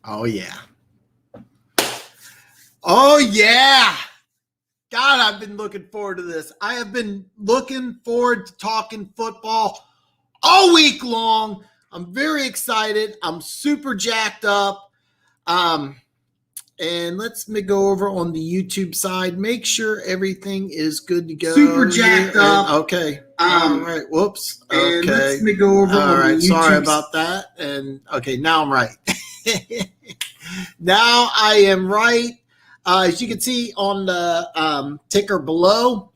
Oh, yeah. Oh, yeah. God, I've been looking forward to this. I have been looking forward to talking football all week long. I'm very excited. I'm super jacked up. And let's go over on the YouTube side. Make sure everything is good to go. Super jacked up. Okay. All right. Whoops. And okay. let's go over all on right. the Sorry YouTube about that. And okay, now I'm right. Now I am right. As you can see on the ticker below,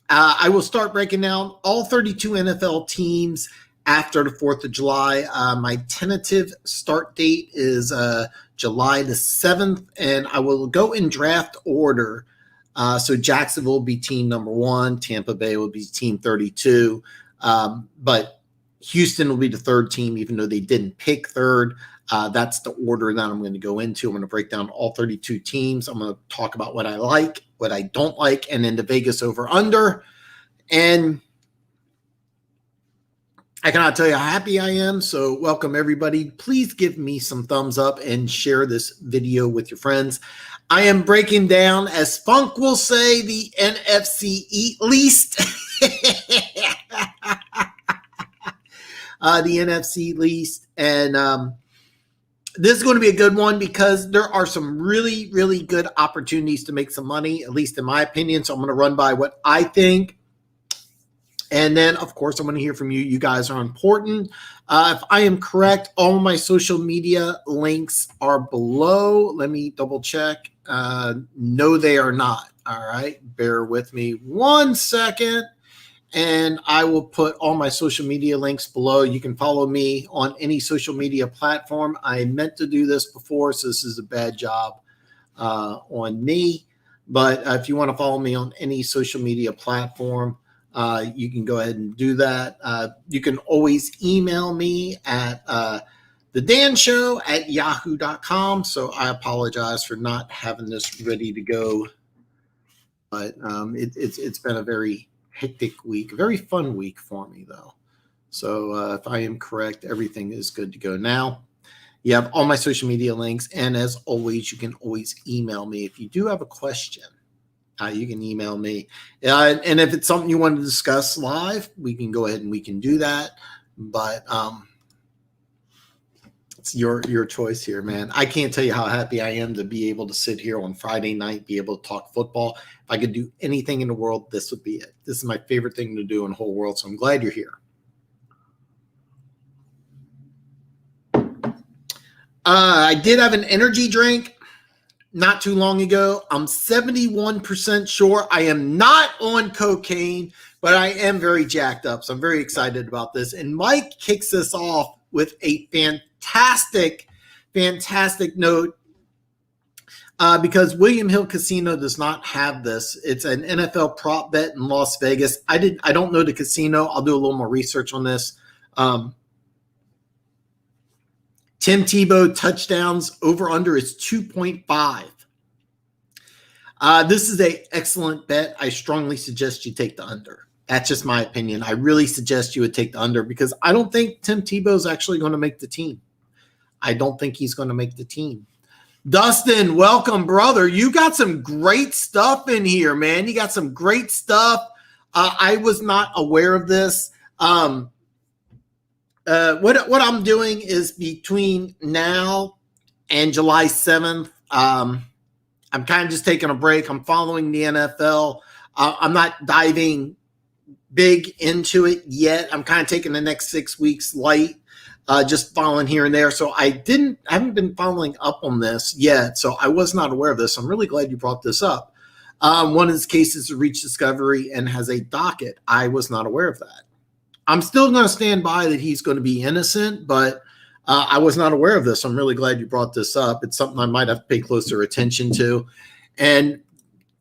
I will start breaking down all 32 NFL teams after the 4th of July. My tentative start date is July the 7th, and I will go in draft order. So Jacksonville will be team number 1, Tampa Bay will be team 32, but Houston will be the third team, even though they didn't pick third. That's the order that I'm going to go into. I'm going to break down all 32 teams. I'm going to talk about what I like, what I don't like, and then the Vegas over-under. And I cannot tell you how happy I am. So welcome, everybody. Please give me some thumbs up and share this video with your friends. I am breaking down, as Funk will say, the NFC East. The NFC East. And this is going to be a good one because there are some really, really good opportunities to make some money, at least in my opinion. So I'm going to run by what I think. And then, of course, I'm going to hear from you. You guys are important. If I am correct, all my social media links are below. Let me double check. No, they are not. All right. Bear with me 1 second. And I will put all my social media links below. You can follow me on any social media platform. I meant to do this before, so this is a bad job on me. But if you want to follow me on any social media platform, you can go ahead and do that. You can always email me at thedanshow@yahoo.com. So I apologize for not having this ready to go. But it's been a very hectic week, a very fun week for me, though. So if I am correct, everything is good to go now. You have all my social media links. And as always, you can always email me. If you do have a question, you can email me. And if it's something you want to discuss live, we can go ahead and we can do that. But it's your choice here, man. I can't tell you how happy I am to be able to sit here on Friday night, be able to talk football. If I could do anything in the world, this would be it. This is my favorite thing to do in the whole world. So I'm glad you're here. I did have an energy drink not too long ago. I'm 71% sure I am not on cocaine, but I am very jacked up. So I'm very excited about this. And Mike kicks us off with a fantastic note because William Hill Casino does not have this. It's an NFL prop bet in Las Vegas. I don't know the casino. I'll do a little more research on this. Tim Tebow touchdowns over under is 2.5. This is an excellent bet. I strongly suggest you take the under. That's just my opinion. I really suggest you would take the under because I don't think Tim Tebow is actually going to make the team. I don't think he's going to make the team. Dustin, welcome, brother. You got some great stuff in here, man. You got some great stuff. I was not aware of this. What I'm doing is between now and July 7th, I'm kind of just taking a break. I'm following the NFL. I'm not diving big into it yet. I'm kind of taking the next 6 weeks light, just following here and there. So I haven't been following up on this yet. So I was not aware of this. I'm really glad you brought this up. One of his cases to reach discovery and has a docket. I was not aware of that. I'm still going to stand by that he's going to be innocent, but I was not aware of this. I'm really glad you brought this up. It's something I might have to pay closer attention to. And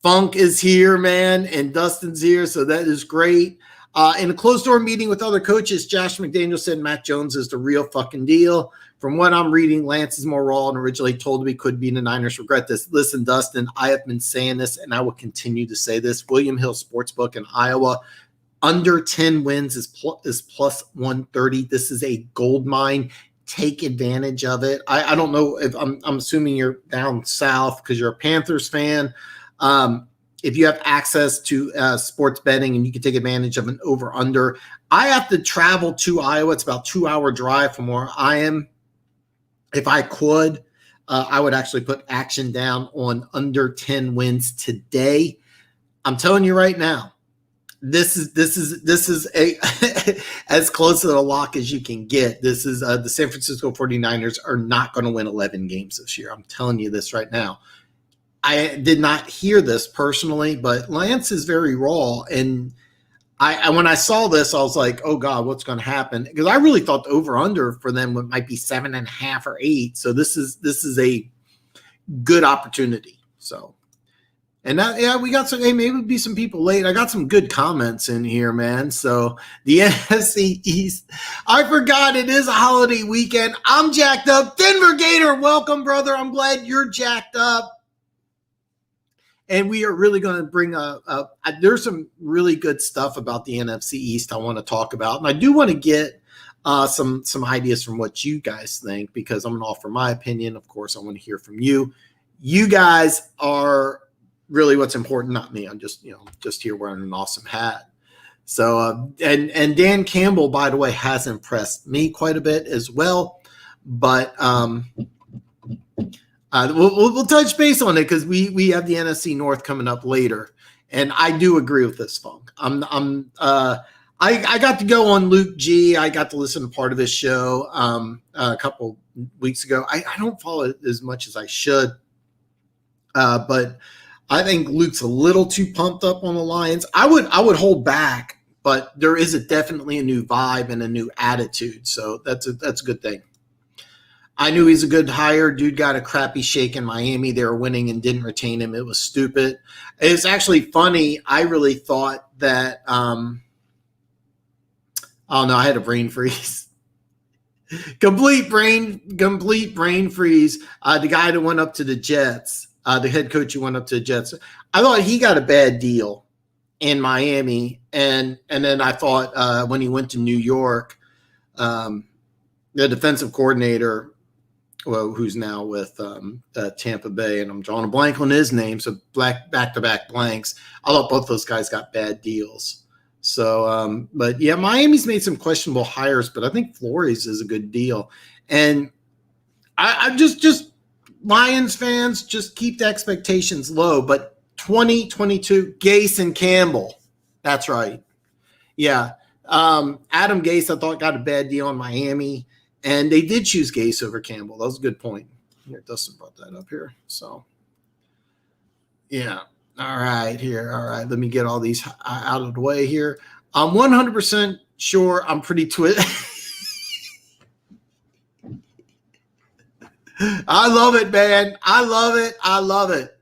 Funk is here, man, and Dustin's here, so that is great. In a closed-door meeting with other coaches, Josh McDaniels said Mac Jones is the real fucking deal. From what I'm reading, Lance is more raw and originally told me could be in the Niners. Regret this. Listen, Dustin, I have been saying this, and I will continue to say this. William Hill Sportsbook in Iowa, under 10 wins is plus 130. This is a gold mine. take advantage of it. I don't know if I'm assuming you're down south because you're a Panthers fan. If you have access to sports betting and you can take advantage of an over-under. I have to travel to Iowa. It's about a 2-hour drive from where I am. If I could, I would actually put action down on under 10 wins today. I'm telling you right now, this is a as close to the lock as you can get. This is the San Francisco 49ers are not going to win 11 games this year. I'm telling you this right now. I did not hear this personally, but Lance is very raw. And I when I saw this, I was like, oh God, what's going to happen? Because I really thought the over-under for them might be 7.5 or 8. So this is a good opportunity. So, and we got some, maybe it'll be some people late. I got some good comments in here, man. So the NFC East, I forgot it is a holiday weekend. I'm jacked up. Denver Gator, welcome, brother. I'm glad you're jacked up. And we are really going to bring there's some really good stuff about the NFC East I want to talk about. And I do want to get some ideas from what you guys think, because I'm going to offer my opinion. Of course, I want to hear from you. You guys are really what's important, not me. I'm just here wearing an awesome hat. So, and Dan Campbell, by the way, has impressed me quite a bit as well. But we'll touch base on it because we have the NFC North coming up later, and I do agree with this, Funk. I got to go on Luke G. I got to listen to part of his show a couple weeks ago. I don't follow it as much as I should, but I think Luke's a little too pumped up on the Lions. I would hold back, but there is definitely a new vibe and a new attitude, so that's a good thing. I knew he's a good hire. Dude got a crappy shake in Miami. They were winning and didn't retain him. It was stupid. It's actually funny. I really thought that oh no, I had a brain freeze. Complete brain freeze. The guy that went up to the Jets, the head coach who went up to the Jets, I thought he got a bad deal in Miami. And then I thought when he went to New York, the defensive coordinator, well, who's now with Tampa Bay, and I'm drawing a blank on his name, so back-to-back blanks. I thought both those guys got bad deals. So, but yeah, Miami's made some questionable hires, but I think Flores is a good deal. And I just Lions fans, just keep the expectations low. But 2022, Gase and Campbell. That's right. Yeah. Adam Gase, I thought, got a bad deal in Miami. And they did choose Gase over Campbell. That was a good point. Here, Dustin brought that up here. So, yeah. All right, here. All right, let me get all these out of the way here. I'm 100% sure I'm pretty I love it, man. I love it.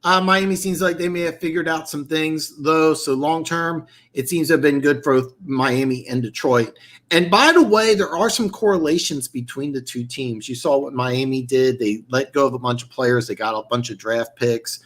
Miami seems like they may have figured out some things, though. So long term, it seems to have been good for Miami and Detroit. And by the way, there are some correlations between the two teams. You saw what Miami did. They let go of a bunch of players. They got a bunch of draft picks.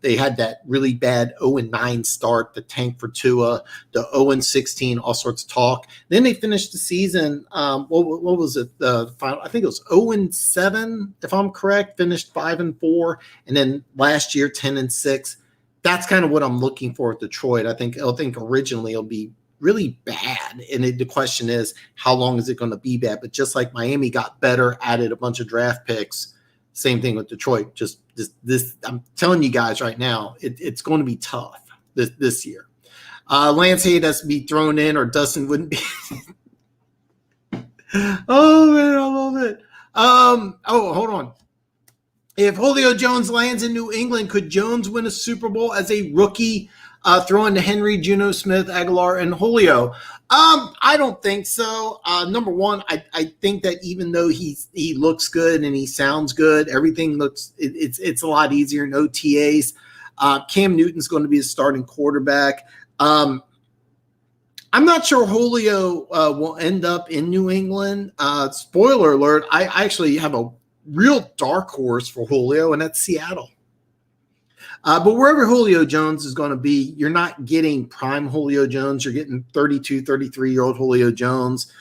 They had that really bad 0-9 start, the tank for Tua, the 0-16, all sorts of talk. Then they finished the season. What was it? The final? I think it was 0-7, if I'm correct. Finished 5-4, and then last year 10-6. That's kind of what I'm looking for at Detroit. I think originally it'll be really bad, and the question is, how long is it going to be bad? But just like Miami got better, added a bunch of draft picks. Same thing with Detroit. Just this I'm telling you guys right now, it's going to be tough this year. Lance Hayes has to be thrown in, or Dustin wouldn't be. Oh man, I love it. Hold on. If Julio Jones lands in New England, could Jones win a Super Bowl as a rookie, throwing to Henry, Juno Smith, Aguilar, and Julio? I don't think so. Number one, I think that even though he looks good and he sounds good, everything looks it's a lot easier. No TAs. Cam Newton's going to be the starting quarterback. I'm not sure Julio will end up in New England. Spoiler alert, I actually have a real dark horse for Julio, and that's Seattle. But wherever Julio Jones is going to be, you're not getting prime Julio Jones. You're getting 32, 33-year-old Julio Jones.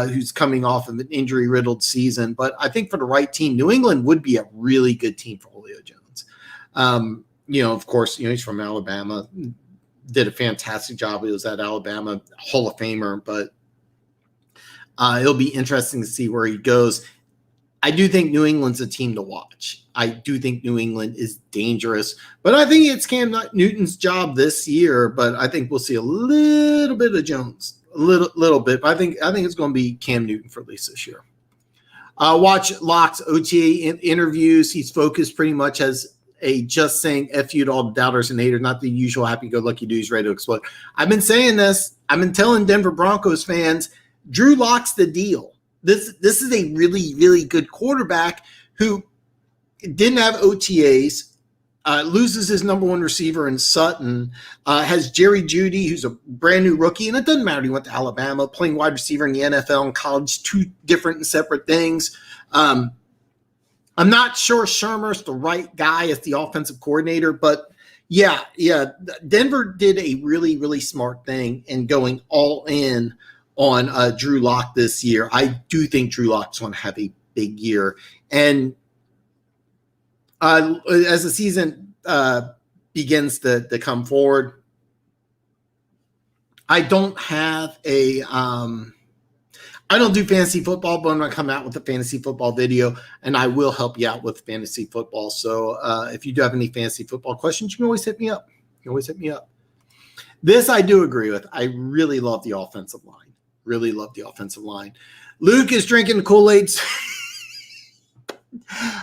who's coming off of an injury-riddled season. But I think for the right team, New England would be a really good team for Julio Jones. Of course, he's from Alabama, did a fantastic job. He was at Alabama, Hall of Famer, but it'll be interesting to see where he goes. I do think New England's a team to watch. I do think New England is dangerous, but I think it's Cam Newton's job this year. But I think we'll see a little bit of Jones, a little bit. But I think it's going to be Cam Newton for at least this year. Watch Locke's OTA interviews. He's focused pretty much as a just saying F you to all the doubters and haters, not the usual happy-go-lucky dudes ready to explode. I've been saying this. I've been telling Denver Broncos fans, Drew Lock's the deal. This is a really, really good quarterback who didn't have OTAs, loses his number one receiver in Sutton, has Jerry Jeudy, who's a brand new rookie, and it doesn't matter. He went to Alabama, playing wide receiver in the NFL and college, two different and separate things. I'm not sure Shermer's the right guy as the offensive coordinator, but yeah, Denver did a really, really smart thing in going all in on Drew Lock this year. I do think Drew Lock's going to have a big year. And as the season begins to come forward, I don't have I don't do fantasy football, but I'm going to come out with a fantasy football video, and I will help you out with fantasy football. So if you do have any fantasy football questions, you can always hit me up. This I do agree with. I really love the offensive line. Luke is drinking the Kool-Aid.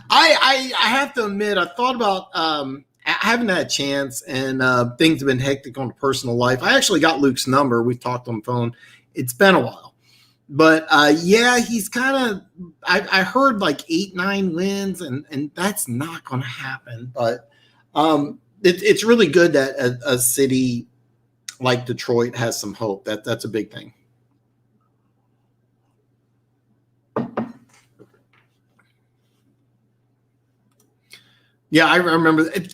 I have to admit, I thought about I haven't had a chance, and things have been hectic on the personal life. I actually got Luke's number. We've talked on the phone. It's been a while. But, he's kind of – I heard like 8-9 wins, and that's not going to happen. But it's really good that a city like Detroit has some hope. That's a big thing. Yeah, I remember it.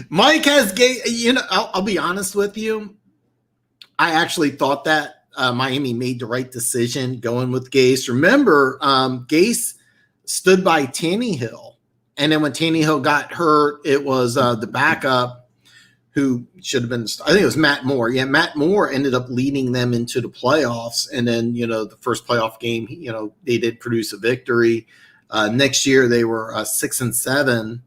Mike has I'll be honest with you. I actually thought that Miami made the right decision going with Gase. Remember, Gase stood by Tannehill, and then when Tannehill got hurt, it was the backup who should have been. I think it was Matt Moore. Yeah, Matt Moore ended up leading them into the playoffs, and then the first playoff game, they did produce a victory. Next year they were 6-7,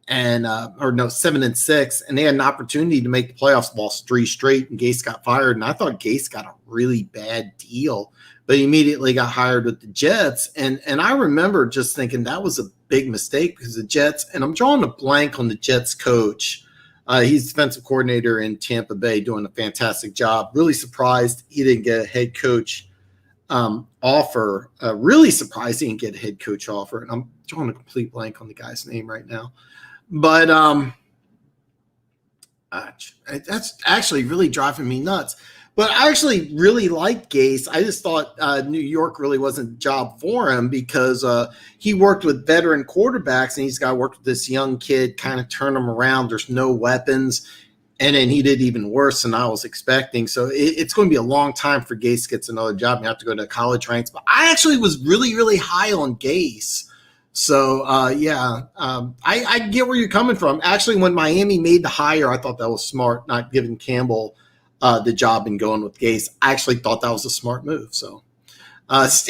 and 7-6, and they had an opportunity to make the playoffs. Lost 3 straight, and Gase got fired. And I thought Gase got a really bad deal, but he immediately got hired with the Jets. And I remember just thinking that was a big mistake because the Jets. And I'm drawing a blank on the Jets coach. He's defensive coordinator in Tampa Bay, doing a fantastic job. Really surprised he didn't get a head coach offer. Really surprised he didn't get a head coach offer. And I'm drawing a complete blank on the guy's name right now. But that's actually really driving me nuts. But I actually really like Gase. I just thought New York really wasn't the job for him because he worked with veteran quarterbacks, and he's got to work with this young kid, kind of turn him around. There's no weapons. And then he did even worse than I was expecting. So it's going to be a long time for Gase to get another job. You have to go to college ranks. But I actually was really, really high on Gase. So, I get where you're coming from. Actually, when Miami made the hire, I thought that was smart, not giving Campbell the job and going with Gase. I actually thought that was a smart move. So, not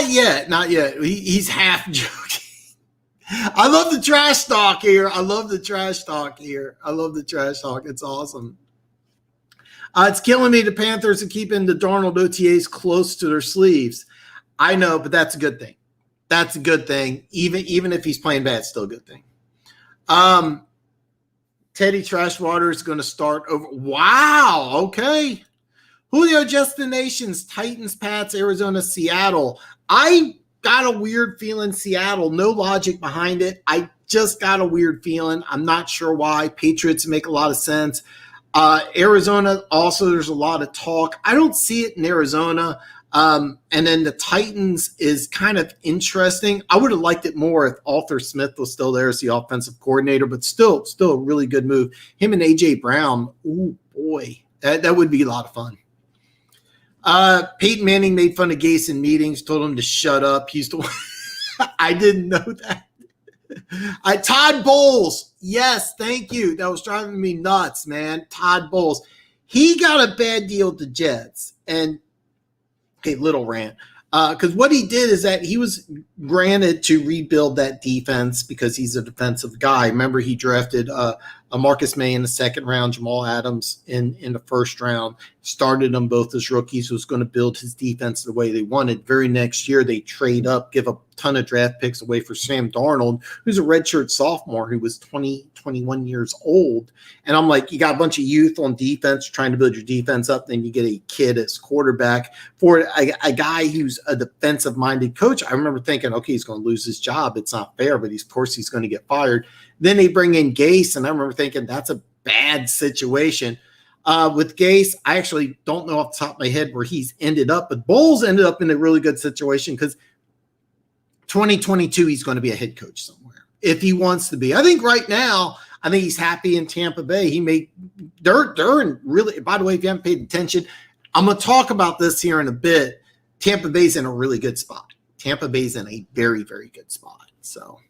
yet. He's half joking. I love the trash talk here. It's awesome. It's killing me. The Panthers are keeping the Darnold OTAs close to their sleeves. I know, but that's a good thing. Even if he's playing bad, it's still a good thing. Teddy Trashwater is going to start over. Wow. Okay. Julio destinations: Titans, Pats, Arizona, Seattle. I got a weird feeling Seattle. No logic behind it. I just got a weird feeling. I'm not sure why. Patriots make a lot of sense. Arizona, also, there's a lot of talk. I don't see it in Arizona. And then the Titans is kind of interesting. I would have liked it more if Arthur Smith was still there as the offensive coordinator, but still a really good move. Him and A.J. Brown, ooh, boy, that would be a lot of fun. Peyton Manning made fun of Gase in meetings, told him to shut up. He's the one. I didn't know that. Todd Bowles. Yes, thank you. That was driving me nuts, man. Todd Bowles. He got a bad deal with the Jets. And, okay, little rant. Because what he did is that he was granted to rebuild that defense because he's a defensive guy. Remember, he drafted a Marcus May in the second round, Jamal Adams in the first round, started them both as rookies, was going to build his defense the way they wanted. Very next year, they trade up, give a ton of draft picks away for Sam Darnold, who's a redshirt sophomore who was 21 years old. And I'm like, you got a bunch of youth on defense trying to build your defense up, then you get a kid as quarterback for a guy who's a defensive-minded coach. I remember thinking, okay, he's going to lose his job. It's not fair, but of course he's going to get fired. Then they bring in Gase, and I remember thinking that's a bad situation. With Gase, I actually don't know off the top of my head where he's ended up, but Bowles ended up in a really good situation because 2022 he's going to be a head coach somewhere if he wants to be. I think right now, I think he's happy in Tampa Bay. They're in really, by the way, if you haven't paid attention, I'm going to talk about this here in a bit. Tampa Bay's in a really good spot. Tampa Bay's in a very, very good spot. So.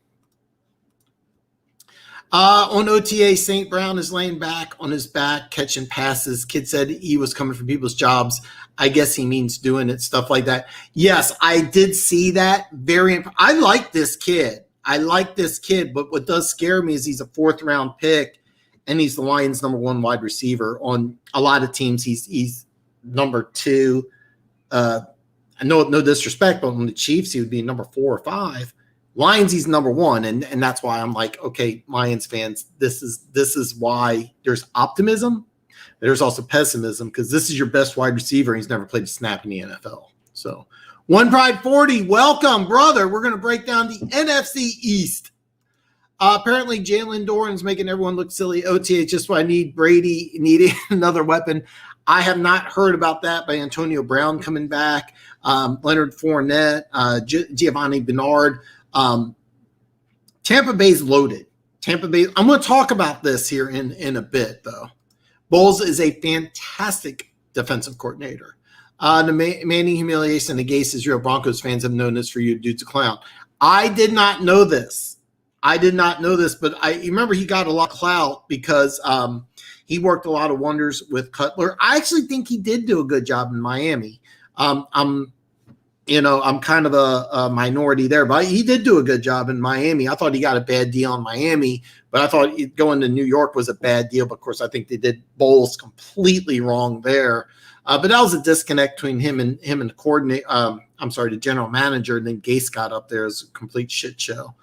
On OTA, St. Brown is laying back on his back, catching passes. Kid said he was coming for people's jobs. I guess he means doing it, stuff like that. Yes, I did see that. I like this kid. But what does scare me is he's a fourth-round pick, and he's the Lions' number one wide receiver. On a lot of teams, he's number two. No disrespect, but on the Chiefs, he would be number 4 or 5. Lions, he's number 1, and that's why I'm like, okay, Lions fans, this is why there's optimism. There's also pessimism because this is your best wide receiver, and he's never played a snap in the NFL. So, One Pride 40, welcome, brother. We're going to break down the NFC East. Apparently, Jalen Doran's making everyone look silly. OTA, just what I need. Brady needing another weapon. I have not heard about that by Antonio Brown coming back, Leonard Fournette, Giovanni Bernard. Tampa Bay's loaded. Tampa Bay. I'm going to talk about this here in a bit, though. Bowles is a fantastic defensive coordinator. The Manning humiliation against Israel Broncos fans have known this for you, dude's a clown. I did not know this. But I remember he got a lot of clout because he worked a lot of wonders with Cutler. I actually think he did do a good job in Miami. I'm kind of a minority there, but he did do a good job in Miami. I thought he got a bad deal in Miami, but I thought going to New York was a bad deal. But of course, I think they did Bowles completely wrong there. But that was a disconnect between him and the coordinator. The general manager. And then Gase got up there as a complete shit show.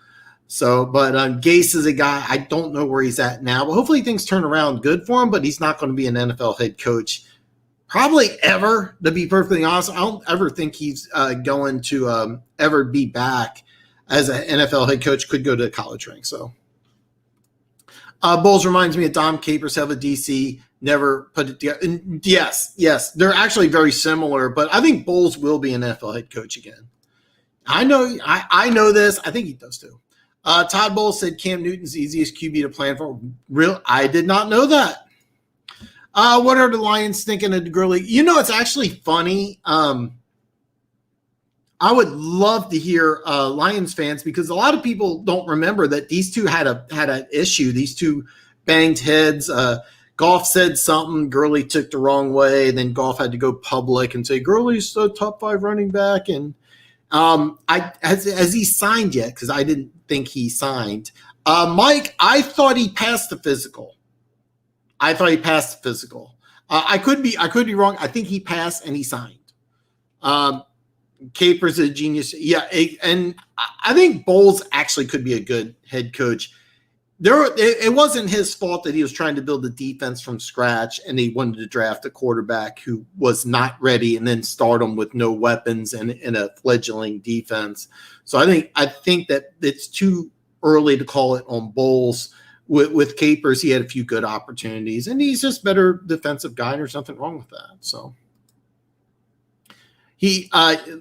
So, but Gase is a guy, I don't know where he's at now, but hopefully things turn around good for him, but he's not going to be an NFL head coach probably ever, to be perfectly honest. I don't ever think he's going to ever be back as an NFL head coach. Could go to the college rank. So, Bowles reminds me of Dom Capers, have a DC, never put it together. And yes, they're actually very similar, but I think Bowles will be an NFL head coach again. I know this. I think he does too. Todd Bowles said Cam Newton's the easiest QB to plan for. I did not know that. What are the Lions thinking of Gurley? It's actually funny. I would love to hear Lions fans because a lot of people don't remember that these two had an issue. These two banged heads. Goff said something, Gurley took the wrong way. Then Goff had to go public and say Gurley's the top 5 running back. And has he signed yet? Because I didn't think he signed. Mike, I thought he passed the physical. I could be wrong. I think he passed and he signed. Capers is a genius. Yeah, and I think Bowles actually could be a good head coach. It wasn't his fault that he was trying to build a defense from scratch and he wanted to draft a quarterback who was not ready and then start him with no weapons and in a fledgling defense. So I think that it's too early to call it on Bowles. With Capers, he had a few good opportunities, and he's just better defensive guy, and there's nothing wrong with that. So, He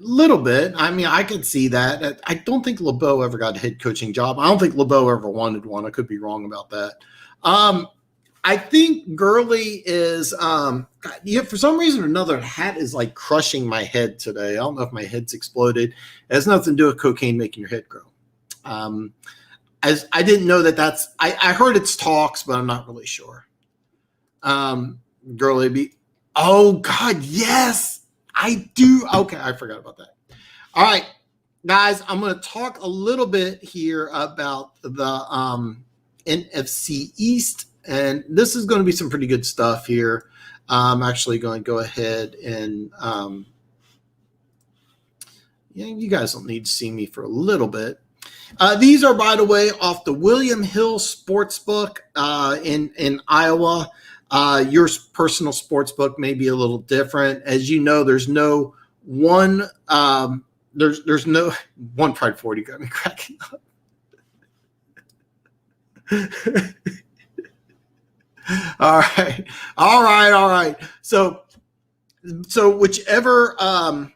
little bit. I mean, I could see that. I don't think LeBeau ever got a head coaching job. I don't think LeBeau ever wanted one. I could be wrong about that. I think Gurley is for some reason or another, hat is like crushing my head today. I don't know if my head's exploded. It has nothing to do with cocaine making your head grow. As I didn't know that's I heard it's talks, but I'm not really sure. Gurley oh God, yes. I do. Okay, I forgot about that. All right, guys, I'm going to talk a little bit here about the NFC East, and this is going to be some pretty good stuff here. I'm actually going to go ahead and you guys don't need to see me for a little bit. These are, by the way, off the William Hill Sportsbook in Iowa. Your personal sports book may be a little different. As you know, there's no one, there's no one Pride 40 got me cracking up. All right. So whichever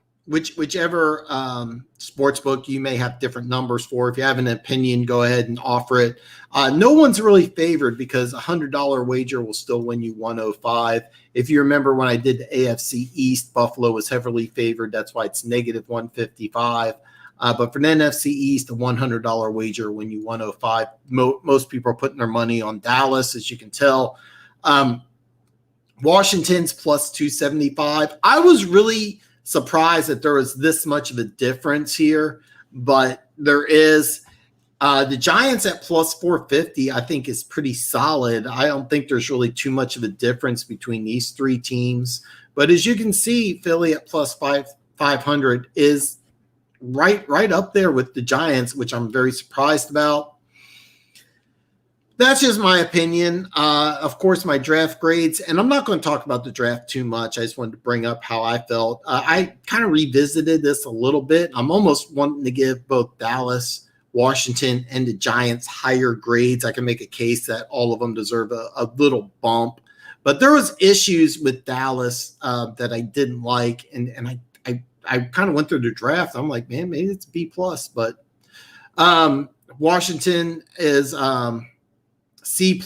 sports book you may have different numbers for. If you have an opinion, go ahead and offer it. No one's really favored because a $100 wager will still win you 105. If you remember when I did the AFC East, Buffalo was heavily favored. That's why it's negative 155. But for the NFC East, a $100 wager will win you 105. Most people are putting their money on Dallas, as you can tell. Washington's plus 275. I was really surprised that there was this much of a difference here, but there is. The Giants at plus 450, I think, is pretty solid. I don't think there's really too much of a difference between these three teams. But as you can see, Philly at plus 500 is right up there with the Giants, which I'm very surprised about. That's just my opinion. Of course, my draft grades, and I'm not going to talk about the draft too much. I just wanted to bring up how I felt. I kind of revisited this a little bit. I'm almost wanting to give both Dallas, Washington, and the Giants higher grades. I can make a case that all of them deserve a little bump. But there was issues with Dallas that I didn't like, and I kind of went through the draft. I'm like, man, maybe it's B+. But Washington is C+.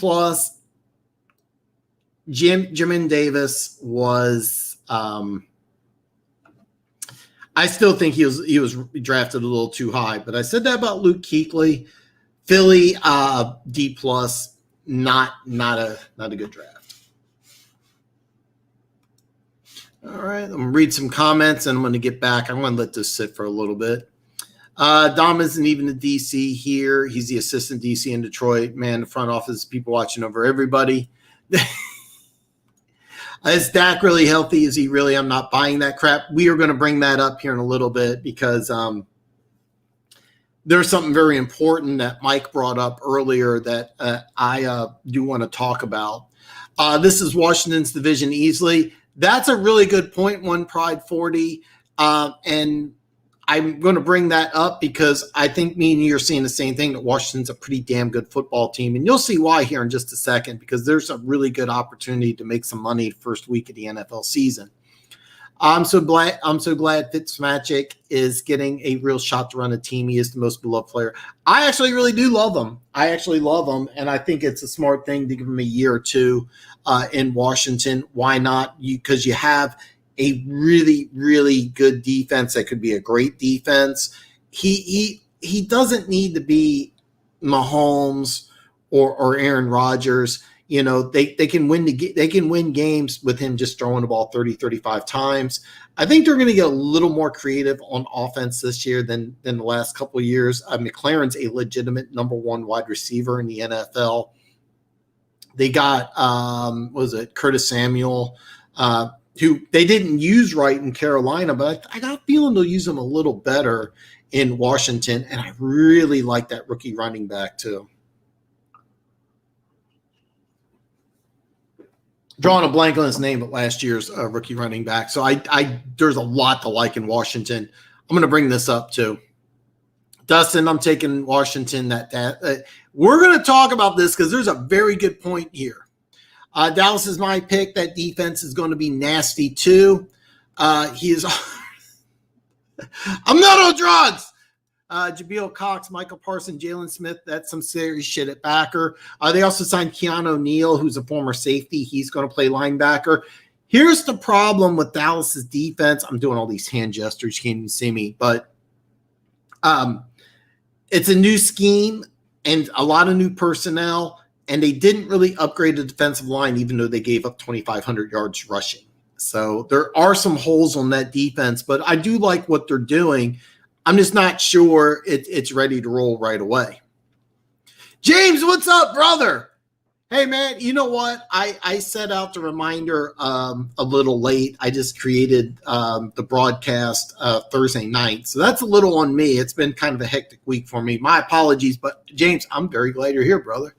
Jamin Davis was I still think he was drafted a little too high, but I said that about Luke Kuechly. Philly D+, not a good draft. All right, I'm gonna read some comments and I'm gonna get back. I'm gonna let this sit for a little bit. Dom isn't even the DC here. He's the assistant DC in Detroit. Man, the front office, people watching over everybody. Is Dak really healthy? Is he really? I'm not buying that crap. We are going to bring that up here in a little bit because there's something very important that Mike brought up earlier that I do want to talk about. This is Washington's division easily. That's a really good point, One Pride 40. And I'm going to bring that up because I think me and you are seeing the same thing, that Washington's a pretty damn good football team. And you'll see why here in just a second, because there's a really good opportunity to make some money the first week of the NFL season. I'm so glad Fitzmagic is getting a real shot to run a team. He is the most beloved player. I actually really do love him. And I think it's a smart thing to give him a year or two in Washington. Why not? Because you have a really, really good defense that could be a great defense. He doesn't need to be Mahomes or Aaron Rodgers. You know, they can win games with him just throwing the ball 30, 35 times. I think they're going to get a little more creative on offense this year than the last couple of years. McLaurin's a legitimate number one wide receiver in the NFL. They got Curtis Samuel, who they didn't use right in Carolina, but I got a feeling they'll use him a little better in Washington. And I really like that rookie running back too. Drawing a blank on his name, but last year's rookie running back. So there's a lot to like in Washington. I'm going to bring this up too. Dustin, I'm taking Washington. We're going to talk about this because there's a very good point here. Dallas is my pick. That defense is going to be nasty too. I'm not on drugs. Jabril Cox, Michael Parsons, Jalen Smith. That's some serious shit at backer. They also signed Keanu Neal, who's a former safety. He's going to play linebacker. Here's the problem with Dallas's defense. I'm doing all these hand gestures. You can't even see me, but it's a new scheme and a lot of new personnel, and they didn't really upgrade the defensive line, even though they gave up 2,500 yards rushing. So there are some holes on that defense, but I do like what they're doing. I'm just not sure it's ready to roll right away. James, what's up, brother? Hey, man, you know what? I set out the reminder a little late. I just created the broadcast Thursday night. So that's a little on me. It's been kind of a hectic week for me. My apologies. But, James, I'm very glad you're here, brother.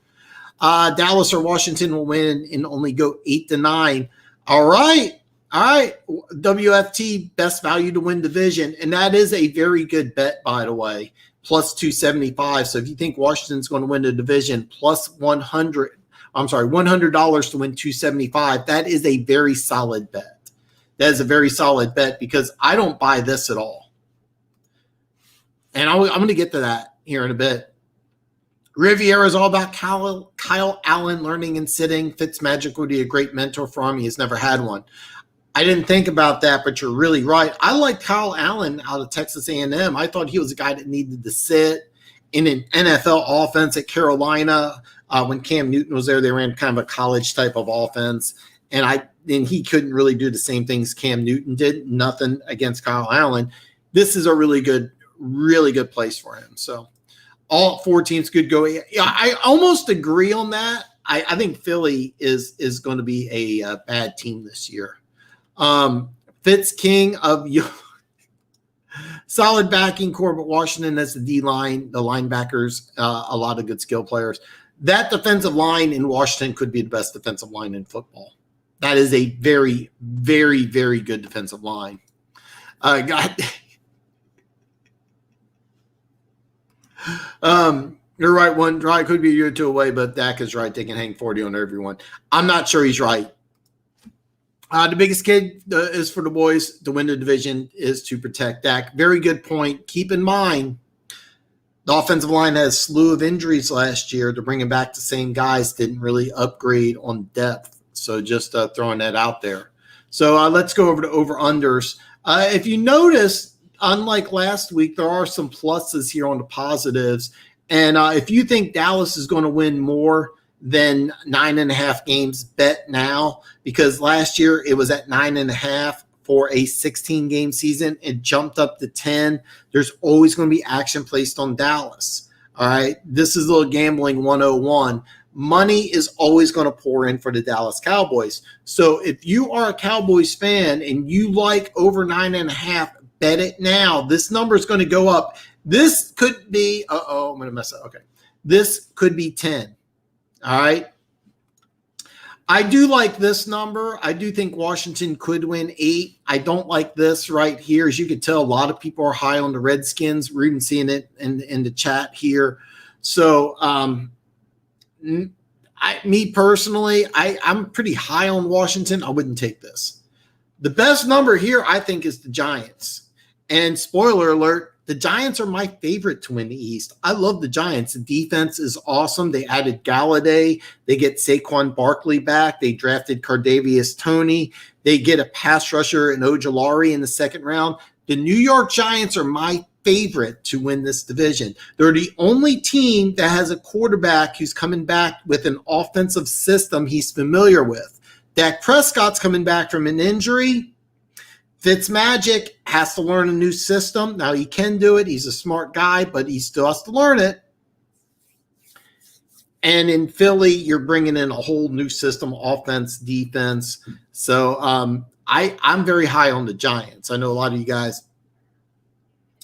Dallas or Washington will win and only go 8-9. All right. WFT, best value to win division. And that is a very good bet, by the way, plus 275. So if you think Washington's going to win the division, plus $100 to win 275. That is a very solid bet. That is a very solid bet because I don't buy this at all. And I'm going to get to that here in a bit. Riviera is all about Kyle Allen learning and sitting. Fitzmagic would be a great mentor for him. He has never had one. I didn't think about that, but you're really right. I like Kyle Allen out of Texas A&M. I thought he was a guy that needed to sit in an NFL offense at Carolina. When Cam Newton was there, they ran kind of a college type of offense. And he couldn't really do the same things Cam Newton did. Nothing against Kyle Allen. This is a really good place for him. So all four teams could go. Yeah, I almost agree on that. I think Philly is going to be a bad team this year. Fitz King of solid backing core, but Washington has the D-line, the linebackers, a lot of good skill players. That defensive line in Washington could be the best defensive line in football. That is a very, very, very good defensive line. You're right. One try could be a year or two away, but Dak is right. They can hang 40 on everyone. I'm not sure he's right. The biggest kid is for the boys to win the division is to protect Dak. Very good point. Keep in mind, the offensive line had a slew of injuries last year. They're bringing back the same guys, didn't really upgrade on depth. So just throwing that out there. So let's go over to over-unders. If you notice, unlike last week, there are some pluses here on the positives. And if you think Dallas is going to win more than 9.5 games, bet now, because last year it was at 9.5 for a 16-game season. It jumped up to 10. There's always going to be action placed on Dallas. All right. This is a little gambling 101. Money is always going to pour in for the Dallas Cowboys. So if you are a Cowboys fan and you like over 9.5, bet it now. This number is going to go up. This could be, I'm going to mess up. Okay. This could be 10. All right. I do like this number. I do think Washington could win 8. I don't like this right here. As you can tell, a lot of people are high on the Redskins. We're even seeing it in the chat here. So, me personally, I'm pretty high on Washington. I wouldn't take this. The best number here, I think, is the Giants. And spoiler alert, the Giants are my favorite to win the East. I love the Giants. The defense is awesome. They added Galladay. They get Saquon Barkley back. They drafted Cardavius Toney. They get a pass rusher in Ojulari in the second round. The New York Giants are my favorite to win this division. They're the only team that has a quarterback who's coming back with an offensive system he's familiar with. Dak Prescott's coming back from an injury. Fitzmagic has to learn a new system. Now, he can do it. He's a smart guy, but he still has to learn it. And in Philly, you're bringing in a whole new system, offense, defense. So I'm very high on the Giants. I know a lot of you guys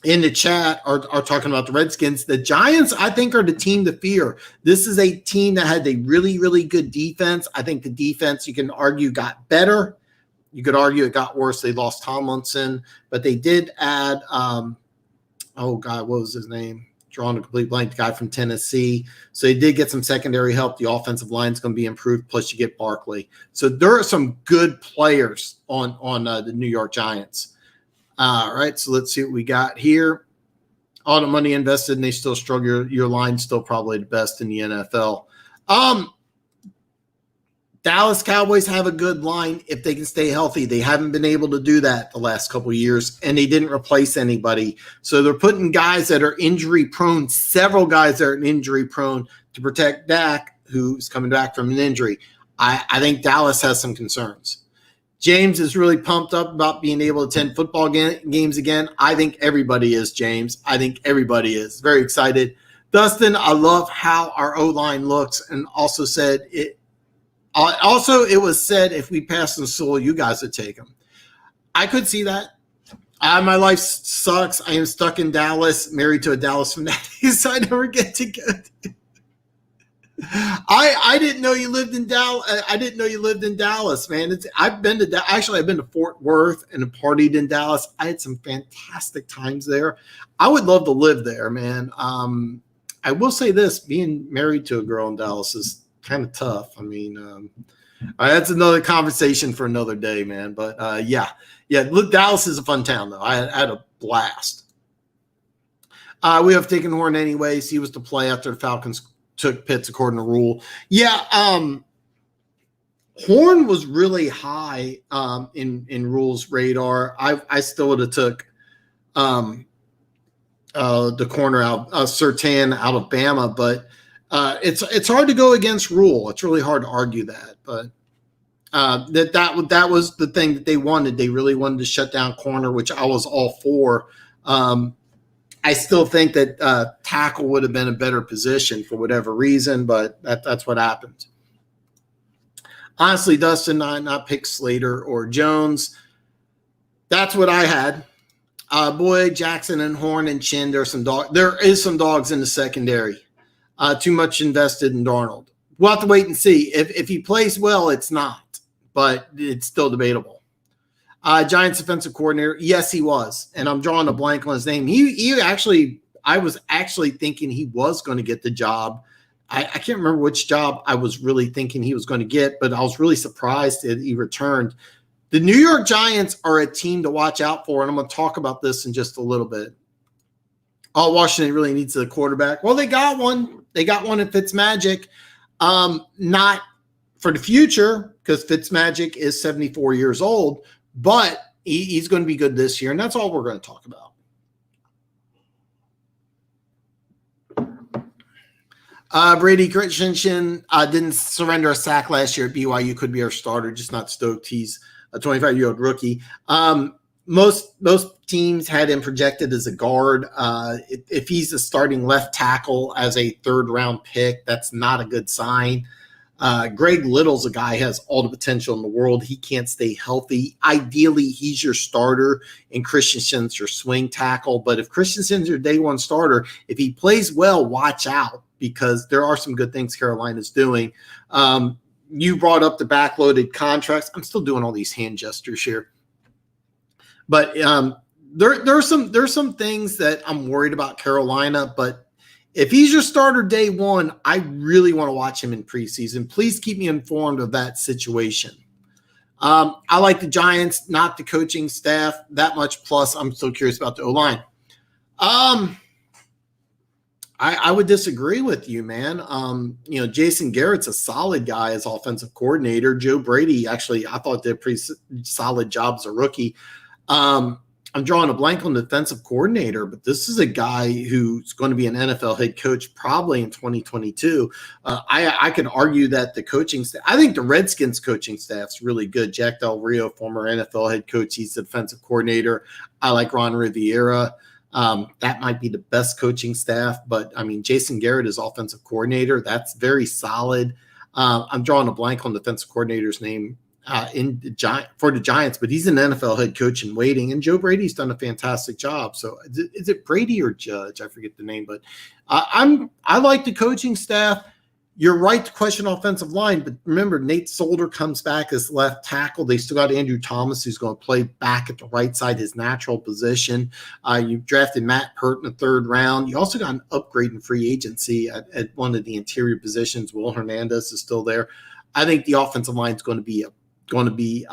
in the chat are talking about the Redskins. The Giants, I think, are the team to fear. This is a team that had a really, really good defense. I think the defense, you can argue, got better. You could argue it got worse. They lost Tomlinson, but they did add, what was his name? Drawing a complete blank, the guy from Tennessee. So they did get some secondary help. The offensive line is going to be improved, plus you get Barkley. So there are some good players on the New York Giants. All right, so let's see what we got here. All the money invested, and they still struggle. Your line's still probably the best in the NFL. Dallas Cowboys have a good line if they can stay healthy. They haven't been able to do that the last couple of years, and they didn't replace anybody. So they're putting guys that are injury prone, several guys that are injury prone to protect Dak, who's coming back from an injury. I think Dallas has some concerns. James is really pumped up about being able to attend football games again. I think everybody is, James. I think everybody is very excited. Dustin, I love how our O-line looks, and also said it. Also, it was said if we pass in Sewell, you guys would take him. I could see that. My life sucks. I am stuck in Dallas, married to a Dallas fanatic, so I never get to go. I didn't know you lived in Dallas. I didn't know you lived in Dallas, man. I've been to Fort Worth and partied in Dallas. I had some fantastic times there. I would love to live there, man. I will say this: being married to a girl in Dallas is kind of tough. I mean, that's another conversation for another day, man. But yeah. Look, Dallas is a fun town, though. I had a blast. We have taken Horn anyways. He was to play after the Falcons took Pitts according to rule. Yeah, Horn was really high in rules radar. I still would have took the corner out Surtain out of Bama, but it's hard to go against rule. It's really hard to argue that, but that was the thing that they wanted. They really wanted to shut down corner, which I was all for. I still think that tackle would have been a better position for whatever reason, but that's what happened. Honestly, Dustin, not pick Slater or Jones. That's what I had. Boyd, Jackson, and Horn and Chin. There is some dogs in the secondary. Too much invested in Darnold. We'll have to wait and see. If he plays well, it's not, but it's still debatable. Giants defensive coordinator. Yes, he was. And I'm drawing a blank on his name. I was actually thinking he was going to get the job. I can't remember which job I was really thinking he was going to get, but I was really surprised that he returned. The New York Giants are a team to watch out for, and I'm going to talk about this in just a little bit. Washington really needs a quarterback. Well, they got one. They got one in Fitzmagic. Not for the future, because Fitzmagic is 74 years old, but he's going to be good this year, and that's all we're going to talk about. Brady Christensen didn't surrender a sack last year at BYU. Could be our starter, just not stoked. He's a 25-year-old rookie. Most teams had him projected as a guard. If he's a starting left tackle as a third-round pick, that's not a good sign. Greg Little's a guy who has all the potential in the world. He can't stay healthy. Ideally, he's your starter and Christensen's your swing tackle. But if Christensen's your day one starter, if he plays well, watch out, because there are some good things Carolina's doing. You brought up the backloaded contracts. I'm still doing all these hand gestures here. But there's some things that I'm worried about Carolina, but if he's your starter day one, I really want to watch him in preseason. Please keep me informed of that situation. I like the Giants, not the coaching staff that much. Plus, I'm still curious about the O-line. I would disagree with you, man. Jason Garrett's a solid guy as offensive coordinator. Joe Brady, actually, I thought did a pretty solid job as a rookie. I'm drawing a blank on defensive coordinator, but this is a guy who's going to be an NFL head coach probably in 2022. I could argue that the coaching staff, I think the Redskins coaching staff's really good. Jack Del Rio, former NFL head coach, he's the defensive coordinator. I like Ron Rivera. That might be the best coaching staff, but I mean, Jason Garrett is offensive coordinator. That's very solid. I'm drawing a blank on the defensive coordinator's name for the Giants, but he's an NFL head coach in waiting, and Joe Brady's done a fantastic job. So is it Brady or Judge? I forget the name, but I like the coaching staff. You're right to question offensive line, but remember, Nate Solder comes back as left tackle. They still got Andrew Thomas, who's going to play back at the right side, his natural position. You drafted Matt Pert in the third round. You also got an upgrade in free agency at one of the interior positions. Will Hernandez is still there. I think the offensive line is going to be a going to be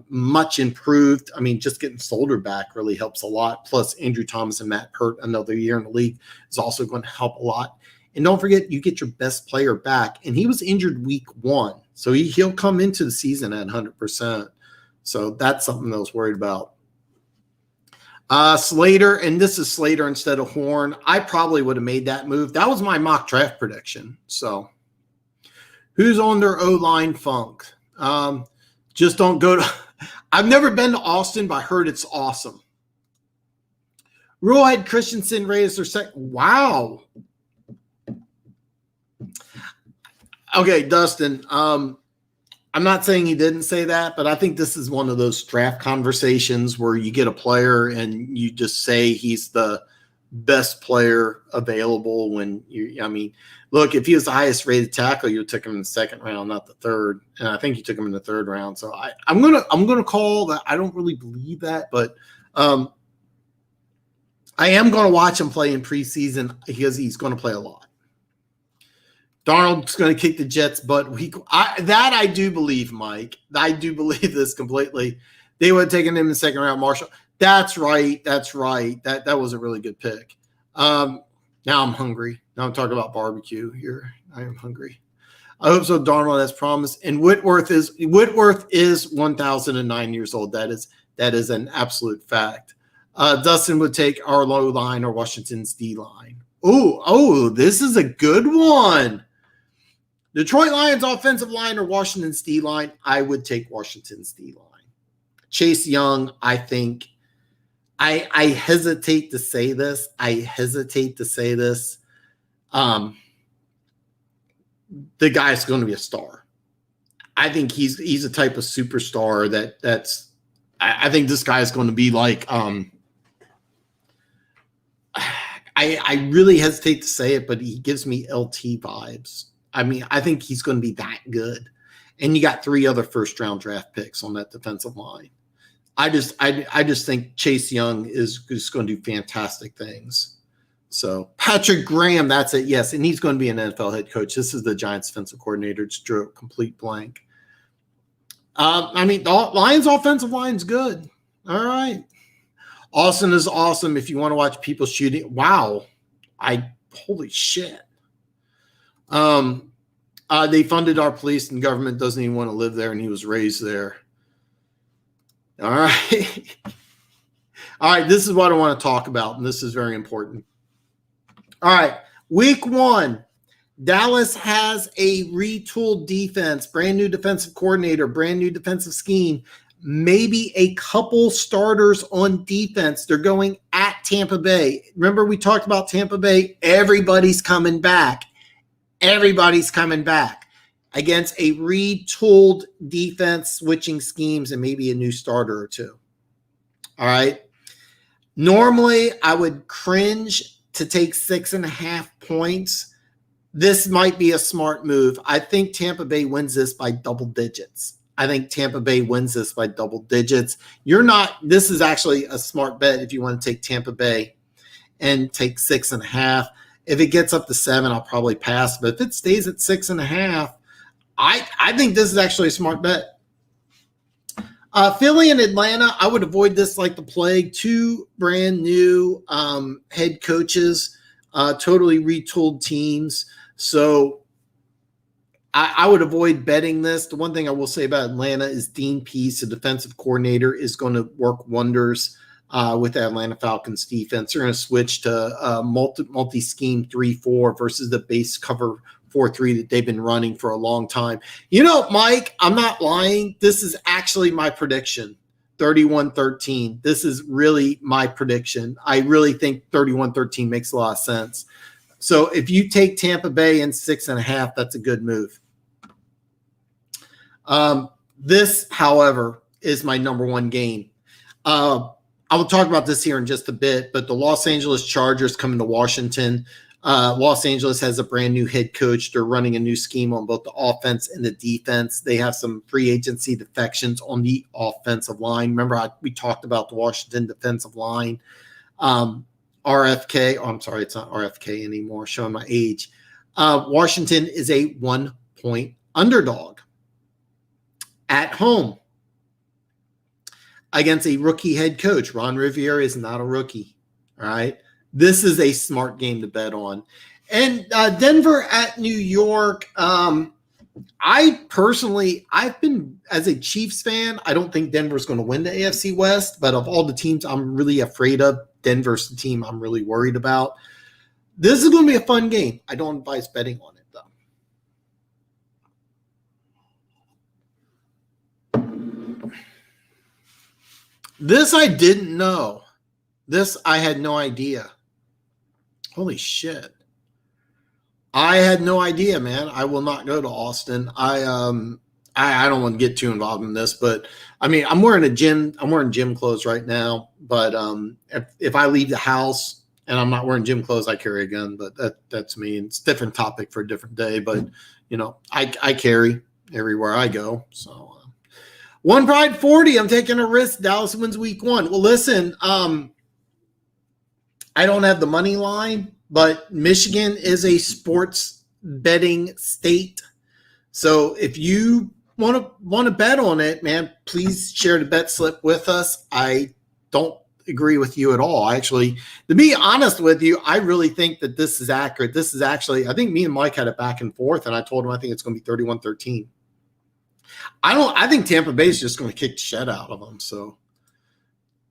much improved. I mean, just getting Solder back really helps a lot. Plus, Andrew Thomas and Matt Pert, another year in the league, is also going to help a lot. And don't forget, you get your best player back. And he was injured week 1. So he'll come into the season at 100%. So that's something I was worried about. Slater, and this is Slater instead of Horn. I probably would have made that move. That was my mock draft prediction. So who's on their O-line funk? Just don't go to – I've never been to Austin, but I heard it's awesome. Rulehead Christensen raised their second – wow. Okay, Dustin, I'm not saying he didn't say that, but I think this is one of those draft conversations where you get a player and you just say he's the best player available when you – I mean, look, if he was the highest rated tackle, you took him in the second round, not the third. And I think you took him in the third round. So I'm gonna call that. I don't really believe that, but I am going to watch him play in preseason because he's going to play a lot. Darnold's going to kick the Jets' butt. I do believe, Mike. I do believe this completely. They would have taken him in the second round, Marshall. That's right. That was a really good pick. Now I'm hungry. Now I'm talking about barbecue here. I am hungry. I hope so. Darnold has promised. And Whitworth is 1,009 years old. That is an absolute fact. Dustin would take our low line or Washington's D line. Oh, this is a good one. Detroit Lions offensive line or Washington's D line. I would take Washington's D line. Chase Young, I think. I hesitate to say this. The guy's going to be a star. I think he's a type of superstar that's. I think this guy is going to be like. I really hesitate to say it, but he gives me LT vibes. I mean, I think he's going to be that good. And you got 3 other first-round draft picks on that defensive line. I just think Chase Young is going to do fantastic things. So Patrick Graham, that's it. Yes, and he's going to be an NFL head coach. This is the Giants defensive coordinator. Just drew a complete blank. I mean, the Lions offensive line's good. All right. Austin is awesome if you want to watch people shooting. Wow. Holy shit. They funded our police and government doesn't even want to live there, and he was raised there. All right. All right, this is what I want to talk about, and this is very important. All right, week 1, Dallas has a retooled defense, brand new defensive coordinator, brand new defensive scheme, maybe a couple starters on defense. They're going at Tampa Bay. Remember we talked about Tampa Bay? Everybody's coming back. Everybody's coming back against a retooled defense, switching schemes, and maybe a new starter or two. All right. Normally, I would cringe to take 6.5 points. This might be a smart move. I think Tampa Bay wins this by double digits. This is actually a smart bet if you want to take Tampa Bay and take 6.5. If it gets up to 7, I'll probably pass. But if it stays at 6.5, I think this is actually a smart bet. Philly and Atlanta, I would avoid this like the plague. 2 brand new head coaches, totally retooled teams. So I would avoid betting this. The one thing I will say about Atlanta is Dean Pease, the defensive coordinator, is going to work wonders with the Atlanta Falcons defense. They're going to switch to multi-scheme 3-4 versus the base cover 4-3 that they've been running for a long time. You know, Mike, I'm not lying. This is actually my prediction, 31-13. This is really my prediction. I really think 31-13 makes a lot of sense. So if you take Tampa Bay in 6.5, that's a good move. This, however, is my number 1 game. I will talk about this here in just a bit, but the Los Angeles Chargers coming to Washington. Los Angeles has a brand new head coach. They're running a new scheme on both the offense and the defense. They have some free agency defections on the offensive line. Remember, we talked about the Washington defensive line. RFK. Oh, I'm sorry, it's not RFK anymore. Showing my age. Washington is a 1-point underdog at home. against a rookie head coach. Ron Rivera is not a rookie. All right. This is a smart game to bet on. And Denver at New York. I've been, as a Chiefs fan, I don't think Denver's going to win the AFC West, but of all the teams I'm really afraid of, Denver's the team I'm really worried about. This is going to be a fun game. I don't advise betting on it, though. This I didn't know. This I had no idea. Holy shit. I had no idea, man. I will not go to Austin. I don't want to get too involved in this, but I mean, I'm wearing gym clothes right now, but if I leave the house and I'm not wearing gym clothes, I carry a gun, but that's me. It's a different topic for a different day, but I carry everywhere I go. So One Pride 40, I'm taking a risk. Dallas wins week 1. Well, listen, I don't have the money line, but Michigan is a sports betting state. So if you want to bet on it, man, please share the bet slip with us. I don't agree with you at all. Actually, to be honest with you, I really think that this is accurate. This is actually, I think me and Mike had it back and forth, and I told him I think it's going to be 31-13. I think Tampa Bay is just going to kick the shit out of them. So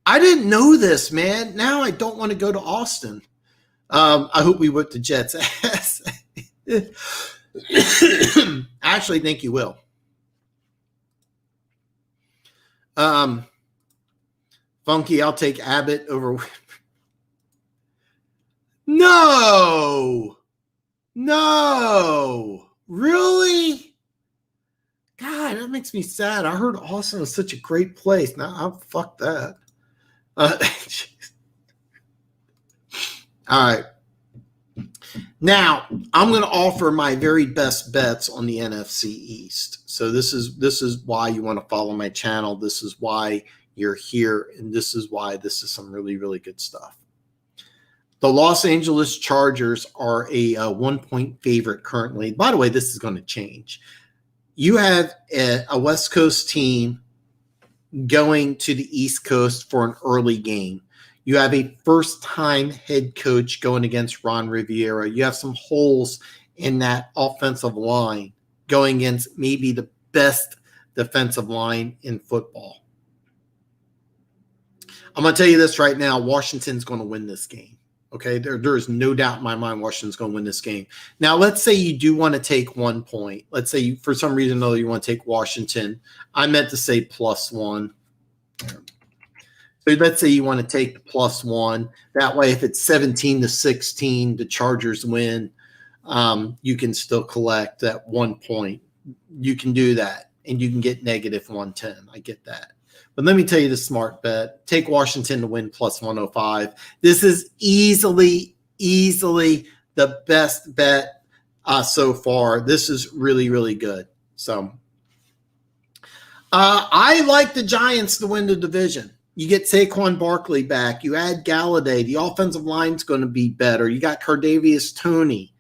I didn't know this, man. Now I don't want to go to Austin. I hope we whip the Jets' ass. I actually think you will. Funky, I'll take Abbott over. No. Really? God, that makes me sad. I heard Austin was such a great place. Now, fuck that. All right. Now, I'm going to offer my very best bets on the NFC East. So this is why you want to follow my channel. This is why you're here, and this is why this is some really, really good stuff. The Los Angeles Chargers are a 1-point favorite currently. By the way, this is going to change. You have a West Coast team going to the East Coast for an early game. You have a first-time head coach going against Ron Rivera. You have some holes in that offensive line going against maybe the best defensive line in football. I'm going to tell you this right now. Washington's going to win this game. Okay, there is no doubt in my mind Washington's going to win this game. Now, let's say you do want to take 1 point. Let's say you, for some reason or another, you want to take Washington. I meant to say +1. So let's say you want to take the +1. That way, if it's 17-16, the Chargers win, you can still collect that 1 point. You can do that, and you can get -110. I get that. But let me tell you the smart bet. Take Washington to win +105. This is easily the best bet so far. This is really, really good. So I like the Giants to win the division. You get Saquon Barkley back. You add Galladay. The offensive line's going to be better. You got Cardavius Toney.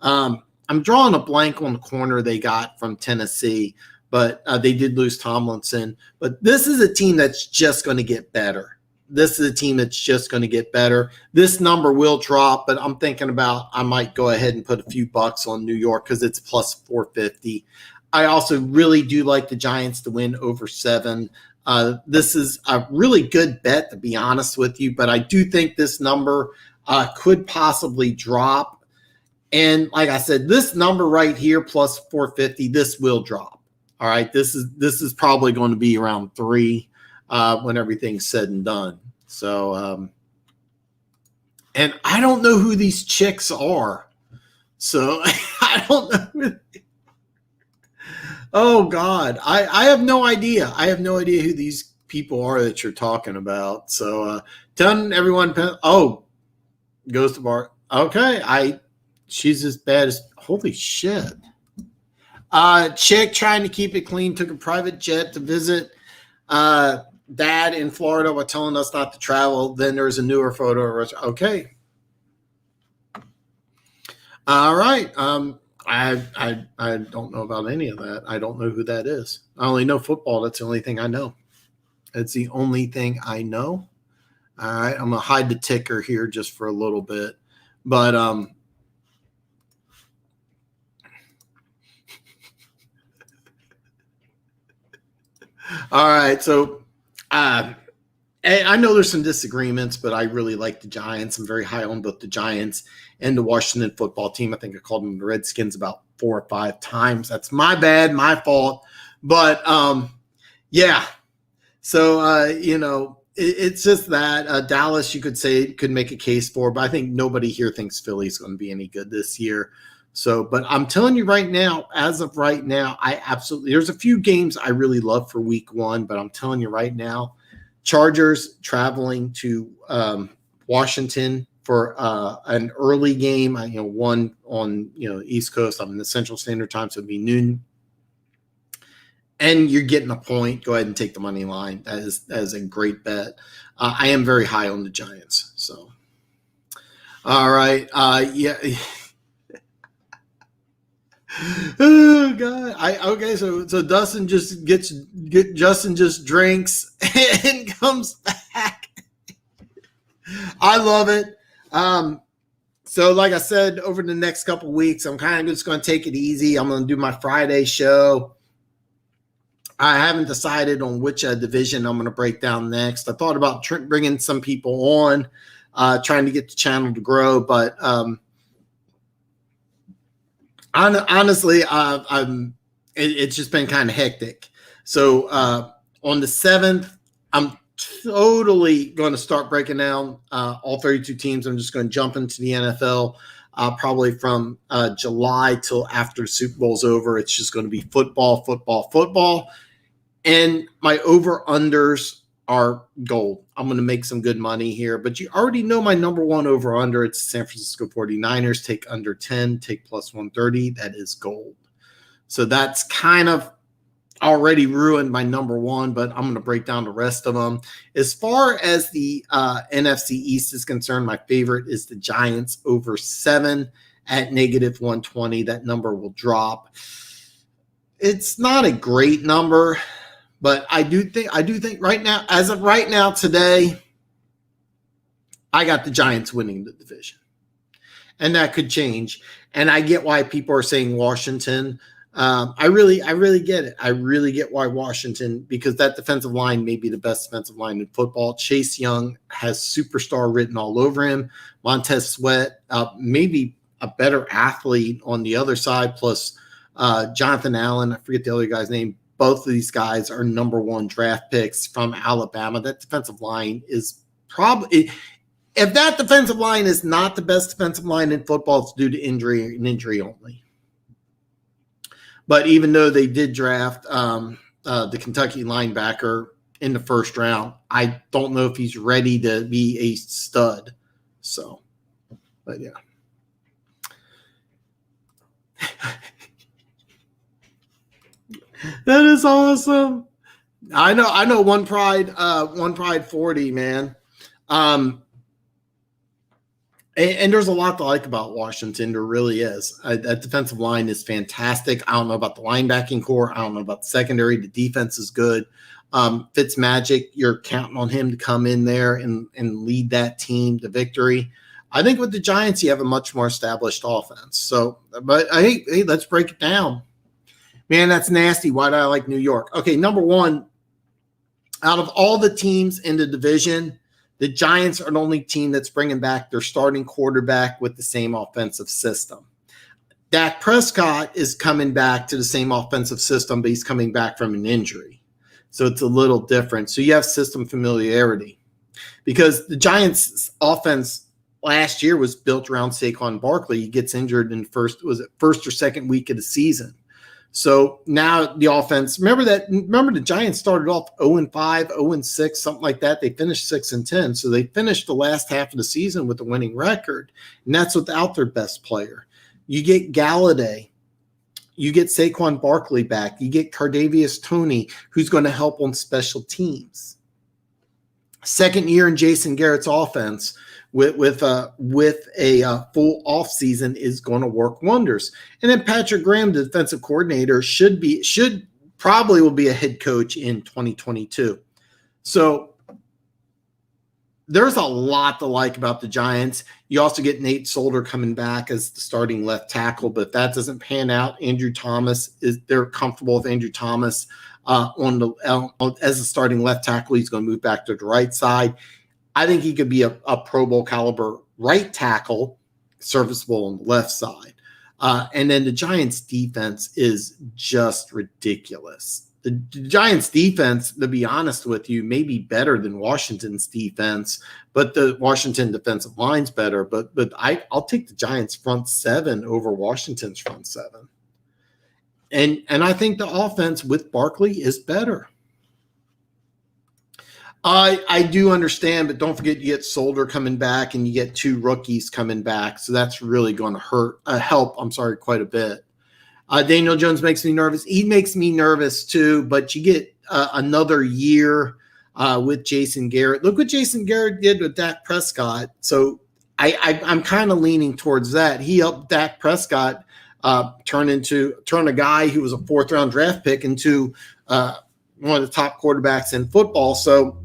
I'm drawing a blank on the corner they got from Tennessee, but they did lose Tomlinson. But this is a team that's just going to get better. This is a team that's just going to get better. This number will drop, but I'm thinking about I might go ahead and put a few bucks on New York because it's +450. I also really do like the Giants to win over 7. This is a really good bet, to be honest with you, but I do think this number could possibly drop. And like I said, this number right here, +450, this will drop. All right, this is probably going to be around 3 when everything's said and done. So, and I don't know who these chicks are. So I don't know. Oh God, I have no idea. I have no idea who these people are that you're talking about. So, telling everyone, Ghost of Art. Okay, she's as bad as holy shit. Chick trying to keep it clean took a private jet to visit dad in Florida while telling us not to travel. Then there's a newer photo. Okay. All right. I don't know about any of that. I don't know who that is. I only know football. That's the only thing I know. That's the only thing I know. All right, I'm gonna hide the ticker here just for a little bit, but all right. So I know there's some disagreements, but I really like the Giants. I'm very high on both the Giants and the Washington football team. I think I called them the Redskins about 4 or 5 times. That's my bad, my fault. But yeah. So it's just that Dallas, you could say, could make a case for, but I think nobody here thinks Philly's going to be any good this year. So, but I'm telling you right now, as of right now, there's a few games I really love for week 1, but I'm telling you right now, Chargers traveling to Washington for an early game, one on East Coast. I'm in the Central Standard Time, so it'd be noon. And you're getting a point. Go ahead and take the money line. That is a great bet. I am very high on the Giants. So, all right, yeah. Oh God! Okay. So Dustin Justin just drinks and comes back. I love it. So like I said, over the next couple of weeks, I'm kind of just going to take it easy. I'm going to do my Friday show. I haven't decided on which division I'm going to break down next. I thought about bringing some people on, trying to get the channel to grow, but honestly, it's just been kind of hectic. So on the 7th, I'm totally going to start breaking down all 32 teams. I'm just going to jump into the NFL probably from July till after Super Bowl's over. It's just going to be football. And my over-unders are gold. I'm going to make some good money here. But you already know my number 1 over-under. It's San Francisco 49ers. Take under 10. Take plus 130. That is gold. So that's kind of already ruined my number 1, but I'm going to break down the rest of them. As far as the NFC East is concerned, my favorite is the Giants over 7 at negative 120. That number will drop. It's not a great number. But I do think right now, as of right now today, I got the Giants winning the division. And that could change. And I get why people are saying Washington. I really get it. I really get why Washington, because that defensive line may be the best defensive line in football. Chase Young has superstar written all over him. Montez Sweat, maybe a better athlete on the other side, plus Jonathan Allen. I forget the other guy's name. Both of these guys are number 1 draft picks from Alabama. That defensive line is probably, if that defensive line is not the best defensive line in football, it's due to injury and injury only. But even though they did draft the Kentucky linebacker in the first round, I don't know if he's ready to be a stud. So, but yeah. That is awesome. I know one pride 40, man. And there's a lot to like about Washington. There really is. That defensive line is fantastic. I don't know about the linebacking core. I don't know about the secondary. The defense is good. Fitzmagic, you're counting on him to come in there and lead that team to victory. I think with the Giants, you have a much more established offense. So, but hey, let's break it down. Man, that's nasty. Why do I like New York? Okay, number 1, out of all the teams in the division, the Giants are the only team that's bringing back their starting quarterback with the same offensive system. Dak Prescott is coming back to the same offensive system, but he's coming back from an injury. So it's a little different. So you have system familiarity. Because the Giants' offense last year was built around Saquon Barkley. He gets injured in first or second week of the season. So now the offense, remember the Giants started off 0-5, 0-6, something like that. They finished 6-10. So they finished the last half of the season with a winning record. And that's without their best player. You get Galladay. You get Saquon Barkley back. You get Kadarius Toney, who's going to help on special teams. Second year in Jason Garrett's offense with a full offseason is going to work wonders. And then Patrick Graham, the defensive coordinator, should probably will be a head coach in 2022. So there's a lot to like about the Giants. You also get Nate Solder coming back as the starting left tackle, but if that doesn't pan out, they're comfortable with Andrew Thomas as a starting left tackle. He's going to move back to the right side. I think he could be a Pro Bowl caliber right tackle, serviceable on the left side. And then the Giants defense is just ridiculous. The Giants defense, to be honest with you, may be better than Washington's defense, but the Washington defensive line's better. But I'll take the Giants front seven over Washington's front seven. And I think the offense with Barkley is better. I do understand, but don't forget you get Solder coming back and you get two rookies coming back. So that's really going to help quite a bit. Daniel Jones makes me nervous. He makes me nervous too, but you get another year with Jason Garrett. Look what Jason Garrett did with Dak Prescott. So I'm kind of leaning towards that. He helped Dak Prescott turn a guy who was a 4th round draft pick into one of the top quarterbacks in football. So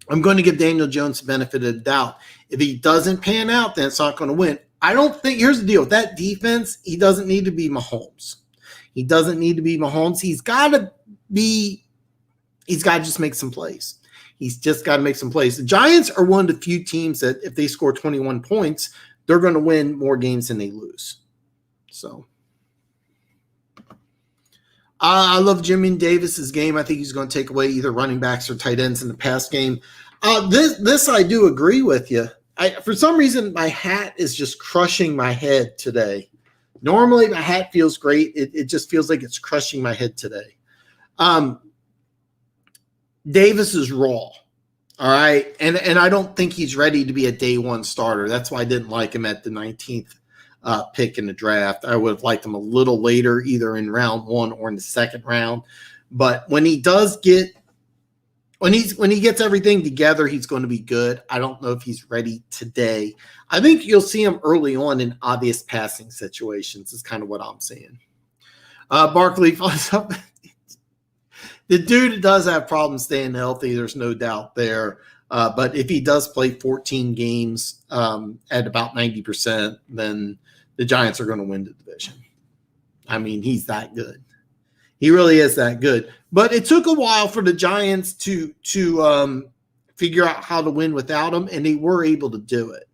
I'm going to give Daniel Jones the benefit of the doubt. If he doesn't pan out, then it's not going to win. I don't think – here's the deal. With that defense, he doesn't need to be Mahomes. He's got to just make some plays. He's just got to make some plays. The Giants are one of the few teams that if they score 21 points, they're going to win more games than they lose. So I love Jimmy Davis's game. I think he's going to take away either running backs or tight ends in the pass game. This I do agree with you. For some reason, my hat is just crushing my head today. Normally, my hat feels great. It just feels like it's crushing my head today. Davis is raw, all right? And I don't think he's ready to be a day one starter. That's why I didn't like him at the 19th pick in the draft. I would have liked him a little later, either in round 1 or in the 2nd round. But when he gets everything together, he's going to be good. I don't know if he's ready today. I think you'll see him early on in obvious passing situations is kind of what I'm saying. Barkley follows up. The dude does have problems staying healthy. There's no doubt there. But if he does play 14 games at about 90%, then the Giants are going to win the division. I mean, he's that good. He really is that good. But it took a while for the Giants to figure out how to win without him, and they were able to do it.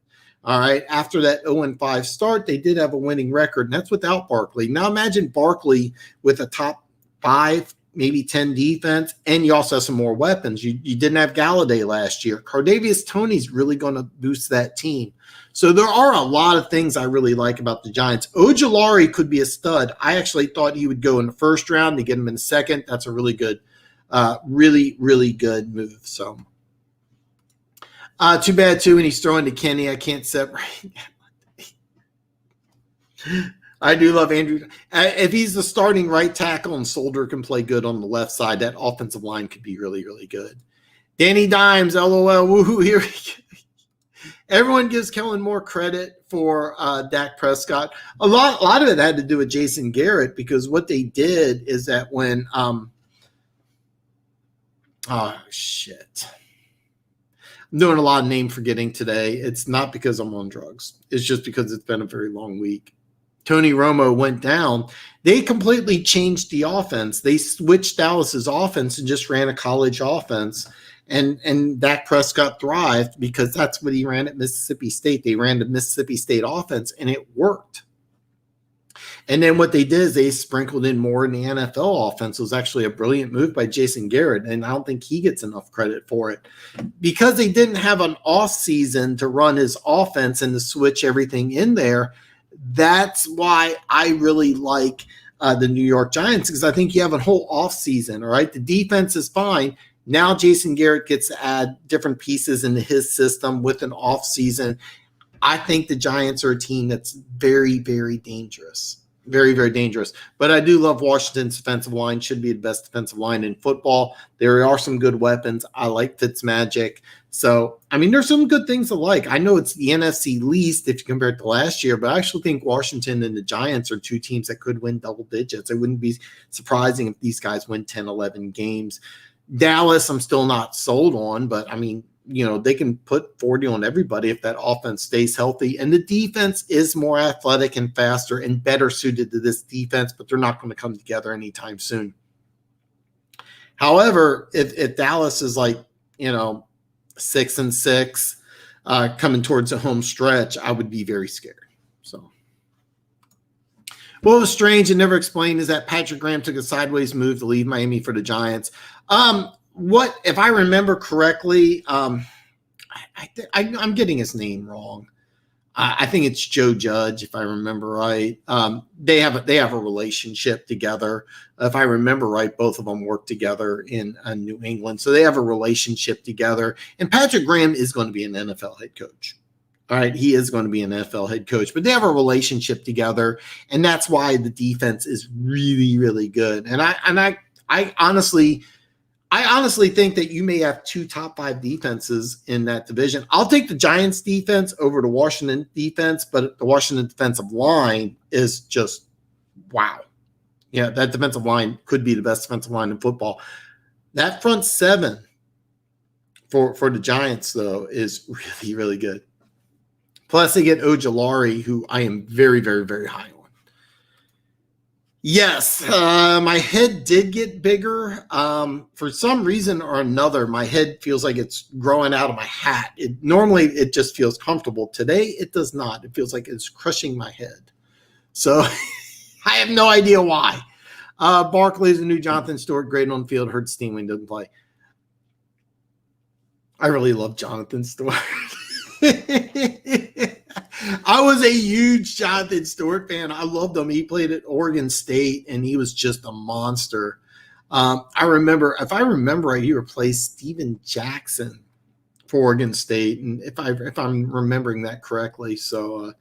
All right. After that 0-5 start, they did have a winning record, and that's without Barkley. Now imagine Barkley with a top 5, maybe 10 defense, and you also have some more weapons. You didn't have Galladay last year. Cardavius Toney's really going to boost that team. So there are a lot of things I really like about the Giants. Ojulari could be a stud. I actually thought he would go in the 1st round. To get him in the 2nd, that's a really good, really, really good move. So too bad, too, when he's throwing to Kenny. I can't separate. I do love Andrew. If he's the starting right tackle and Solder can play good on the left side, that offensive line could be really, really good. Danny Dimes, LOL, woohoo, here we go. Everyone gives Kellen more credit for Dak Prescott. A lot of it had to do with Jason Garrett, because what they did is that when I'm doing a lot of name forgetting today. It's not because I'm on drugs. It's just because it's been a very long week. Tony Romo went down. They completely changed the offense. They switched Dallas's offense and just ran a college offense. And Dak Prescott thrived because that's what he ran at Mississippi State. They ran the Mississippi State offense, and it worked. And then what they did is they sprinkled in more in the NFL offense. It was actually a brilliant move by Jason Garrett, and I don't think he gets enough credit for it. Because they didn't have an off season to run his offense and to switch everything in there, that's why I really like the New York Giants, because I think you have a whole off season, all right? The defense is fine. Now Jason Garrett gets to add different pieces into his system with an off season. I think the Giants are a team that's very, very dangerous. Very, very dangerous. But I do love Washington's defensive line. Should be the best defensive line in football. There are some good weapons. I like Fitzmagic. So, I mean, there's some good things to like. I know it's the NFC least if you compare it to last year, but I actually think Washington and the Giants are two teams that could win double digits. It wouldn't be surprising if these guys win 10, 11 games. Dallas, I'm still not sold on, but I mean, they can put 40 on everybody if that offense stays healthy. And the defense is more athletic and faster and better suited to this defense, but they're not going to come together anytime soon. However, if Dallas is like, 6-6, coming towards a home stretch, I would be very scared. So, what was strange and never explained is that Patrick Graham took a sideways move to leave Miami for the Giants. What, if I remember correctly, I'm getting his name wrong. I think it's Joe Judge, if I remember right. They have a relationship together. If I remember right, both of them work together in New England, so they have a relationship together. And Patrick Graham is going to be an NFL head coach. All right, he is going to be an NFL head coach, but they have a relationship together, and that's why the defense is really, really good. And I honestly think that you may have 2 top 5 defenses in that division. I'll take the Giants defense over the Washington defense, but the Washington defensive line is just wow. Yeah, that defensive line could be the best defensive line in football. That front 7 for the Giants, though, is really, really good. Plus, they get Ojulari, who I am very, very, very high on. Yes, my head did get bigger. For some reason or another, my head feels like it's growing out of my hat. Normally, it just feels comfortable. Today, it does not. It feels like it's crushing my head. So, I have no idea why. Barkley is a new Jonathan Stewart, great on the field. Heard Steenway doesn't play. I really love Jonathan Stewart. I was a huge Jonathan Stewart fan. I loved him. He played at Oregon State, and he was just a monster. I remember, if I remember right, he replaced Steven Jackson for Oregon State, and if I'm remembering that correctly. So,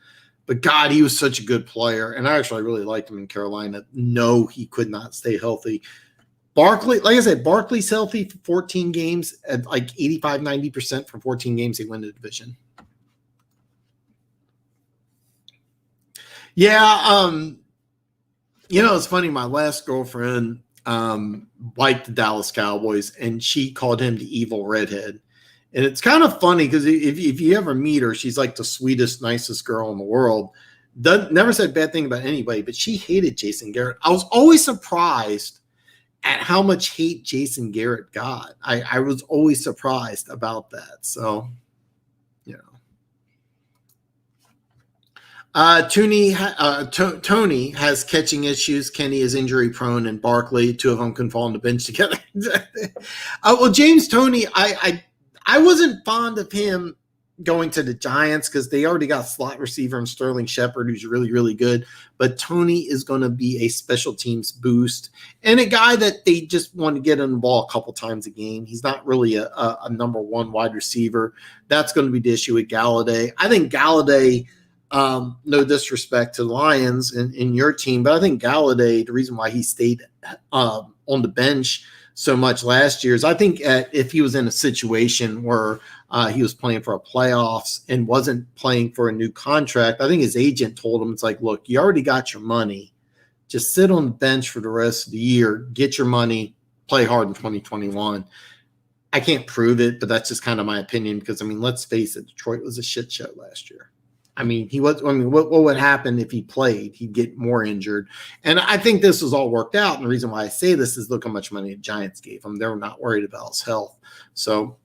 but God, he was such a good player, and I actually really liked him in Carolina. No, he could not stay healthy. Barkley, like I said, Barkley's healthy for 14 games at like 85, 90% for 14 games. They win the division. Yeah, it's funny. My last girlfriend liked the Dallas Cowboys, and she called him the evil redhead. And it's kind of funny because if you ever meet her, she's like the sweetest, nicest girl in the world. Never said a bad thing about anybody, but she hated Jason Garrett. I was always surprised at how much hate Jason Garrett got. I was always surprised about that. So, Tony has catching issues. Kenny is injury prone, and Barkley, 2 of them can fall on the bench together. Well, James Toney, I wasn't fond of him going to the Giants because they already got slot receiver and Sterling Shepard, who's really, really good. But Toney is going to be a special teams boost and a guy that they just want to get in the ball a couple times a game. He's not really a number 1 wide receiver. That's going to be the issue with Galladay. I think Galladay, no disrespect to the Lions in your team, but I think Galladay, the reason why he stayed on the bench so much last year is I think if he was in a situation where he was playing for a playoffs and wasn't playing for a new contract, I think his agent told him, it's like, look, you already got your money. Just sit on the bench for the rest of the year, get your money, play hard in 2021. I can't prove it, but that's just kind of my opinion because, let's face it, Detroit was a shit show last year. What would happen if he played? He'd get more injured. And I think this was all worked out. And the reason why I say this is look how much money the Giants gave him. They were not worried about his health. So,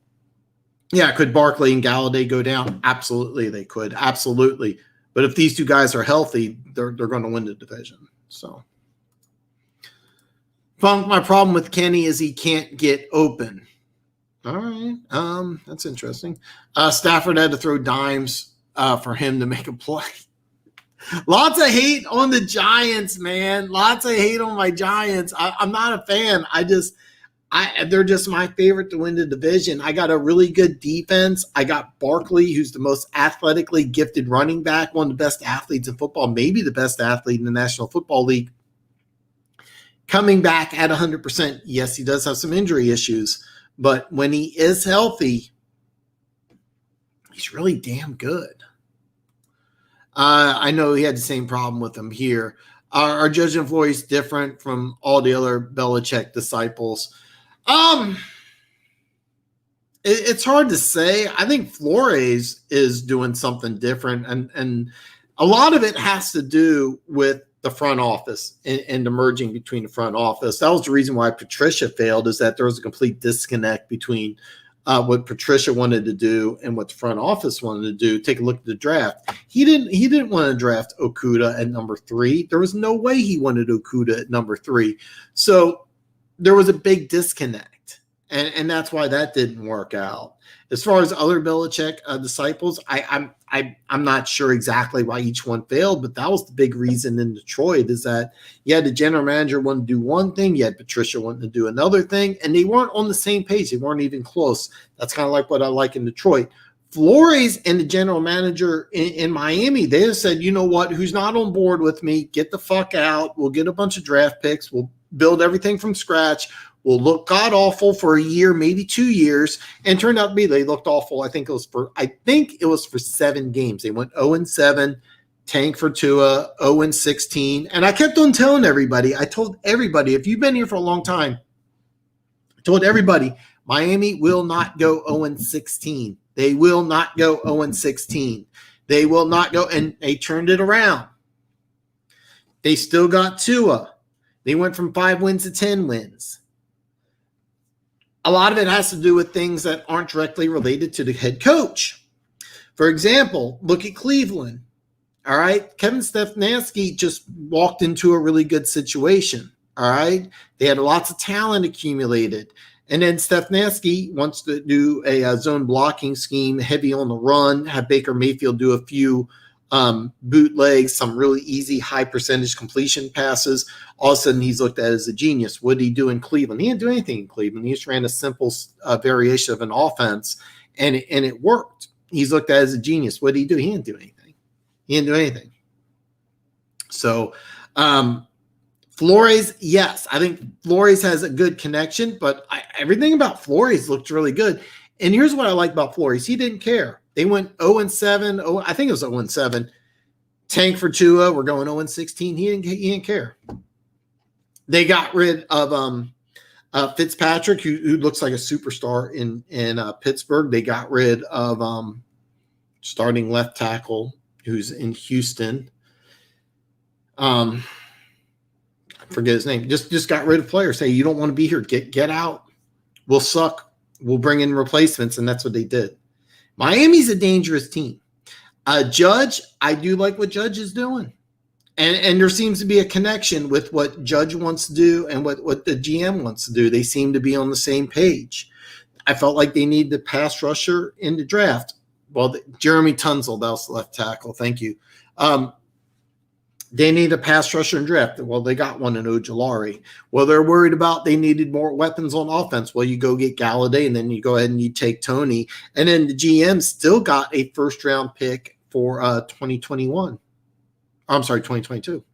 yeah, could Barkley and Galladay go down? Absolutely, they could. Absolutely. But if these 2 guys are healthy, they're going to win the division. So, Funk, my problem with Kenny is he can't get open. All right. That's interesting. Stafford had to throw dimes for him to make a play. Lots of hate on the Giants, man. Lots of hate on my Giants. I'm not a fan. They're just my favorite to win the division. I got a really good defense. I got Barkley, who's the most athletically gifted running back, one of the best athletes in football, maybe the best athlete in the National Football League. Coming back at 100%. Yes, he does have some injury issues, but when he is healthy, he's really damn good. I know he had the same problem with him here. Our judging voice different from all the other Belichick disciples. Um, it's hard to say. I think Flores is doing something different, and a lot of it has to do with the front office and the merging between the front office. That was the reason why Patricia failed, is that there was a complete disconnect between what Patricia wanted to do and what the front office wanted to do. Take a look at the draft. He didn't want to draft Okudah at number 3. There was no way he wanted Okudah at number 3. So there was a big disconnect. And that's why that didn't work out. As far as other Belichick disciples, I'm not sure exactly why each one failed, but that was the big reason in Detroit, is that you had the general manager wanting to do one thing, you had Patricia wanting to do another thing, and they weren't on the same page. They weren't even close. That's kind of like what I like in Detroit. Flores and the general manager in Miami, they have said, you know what, who's not on board with me, get the fuck out. We'll get a bunch of draft picks. We'll build everything from scratch. Will look god awful for a year, maybe 2 years, and turned out to be they looked awful. I think it was for 7 games. They went 0-7, tank for Tua, 0-16, and I kept on telling everybody. I told everybody, if you've been here for a long time, I told everybody Miami will not go 0-16. They will not go 0-16. They will not go, and they turned it around. They still got Tua. They went from 5 wins to 10 wins. A lot of it has to do with things that aren't directly related to the head coach. For example, look at Cleveland. All right. Kevin Stefanski just walked into a really good situation. All right. They had lots of talent accumulated. And then Stefanski wants to do a zone blocking scheme, heavy on the run, have Baker Mayfield do a few bootlegs, some really easy high percentage completion passes. All of a sudden, he's looked at as a genius. What did he do in Cleveland? He didn't do anything in Cleveland. He just ran a simple variation of an offense, and it worked. He's looked at as a genius. What did he do? He didn't do anything. So Flores, yes, I think Flores has a good connection, but everything about Flores looked really good. And here's what I like about Flores. He didn't care. They went 0-7. I think it was 0-7. Tank for Tua. We're going 0-16. He didn't care. They got rid of Fitzpatrick, who looks like a superstar in Pittsburgh. They got rid of starting left tackle, who's in Houston. I forget his name. Just got rid of players. Hey, you don't want to be here. Get out. We'll suck. We'll bring in replacements, and that's what they did. Miami's a dangerous team. Judge, I do like what Judge is doing. And there seems to be a connection with what Judge wants to do and what the GM wants to do. They seem to be on the same page. I felt like they need the pass rusher in the draft. Well, Jeremy Tunzel, that was left tackle. Thank you. They need a pass rusher in draft. Well, they got one in Ojulari. Well, they're worried about they needed more weapons on offense. Well, you go get Galladay, and then you go ahead and you take Tony. And then the GM still got a first-round pick for 2021. I'm sorry, 2022.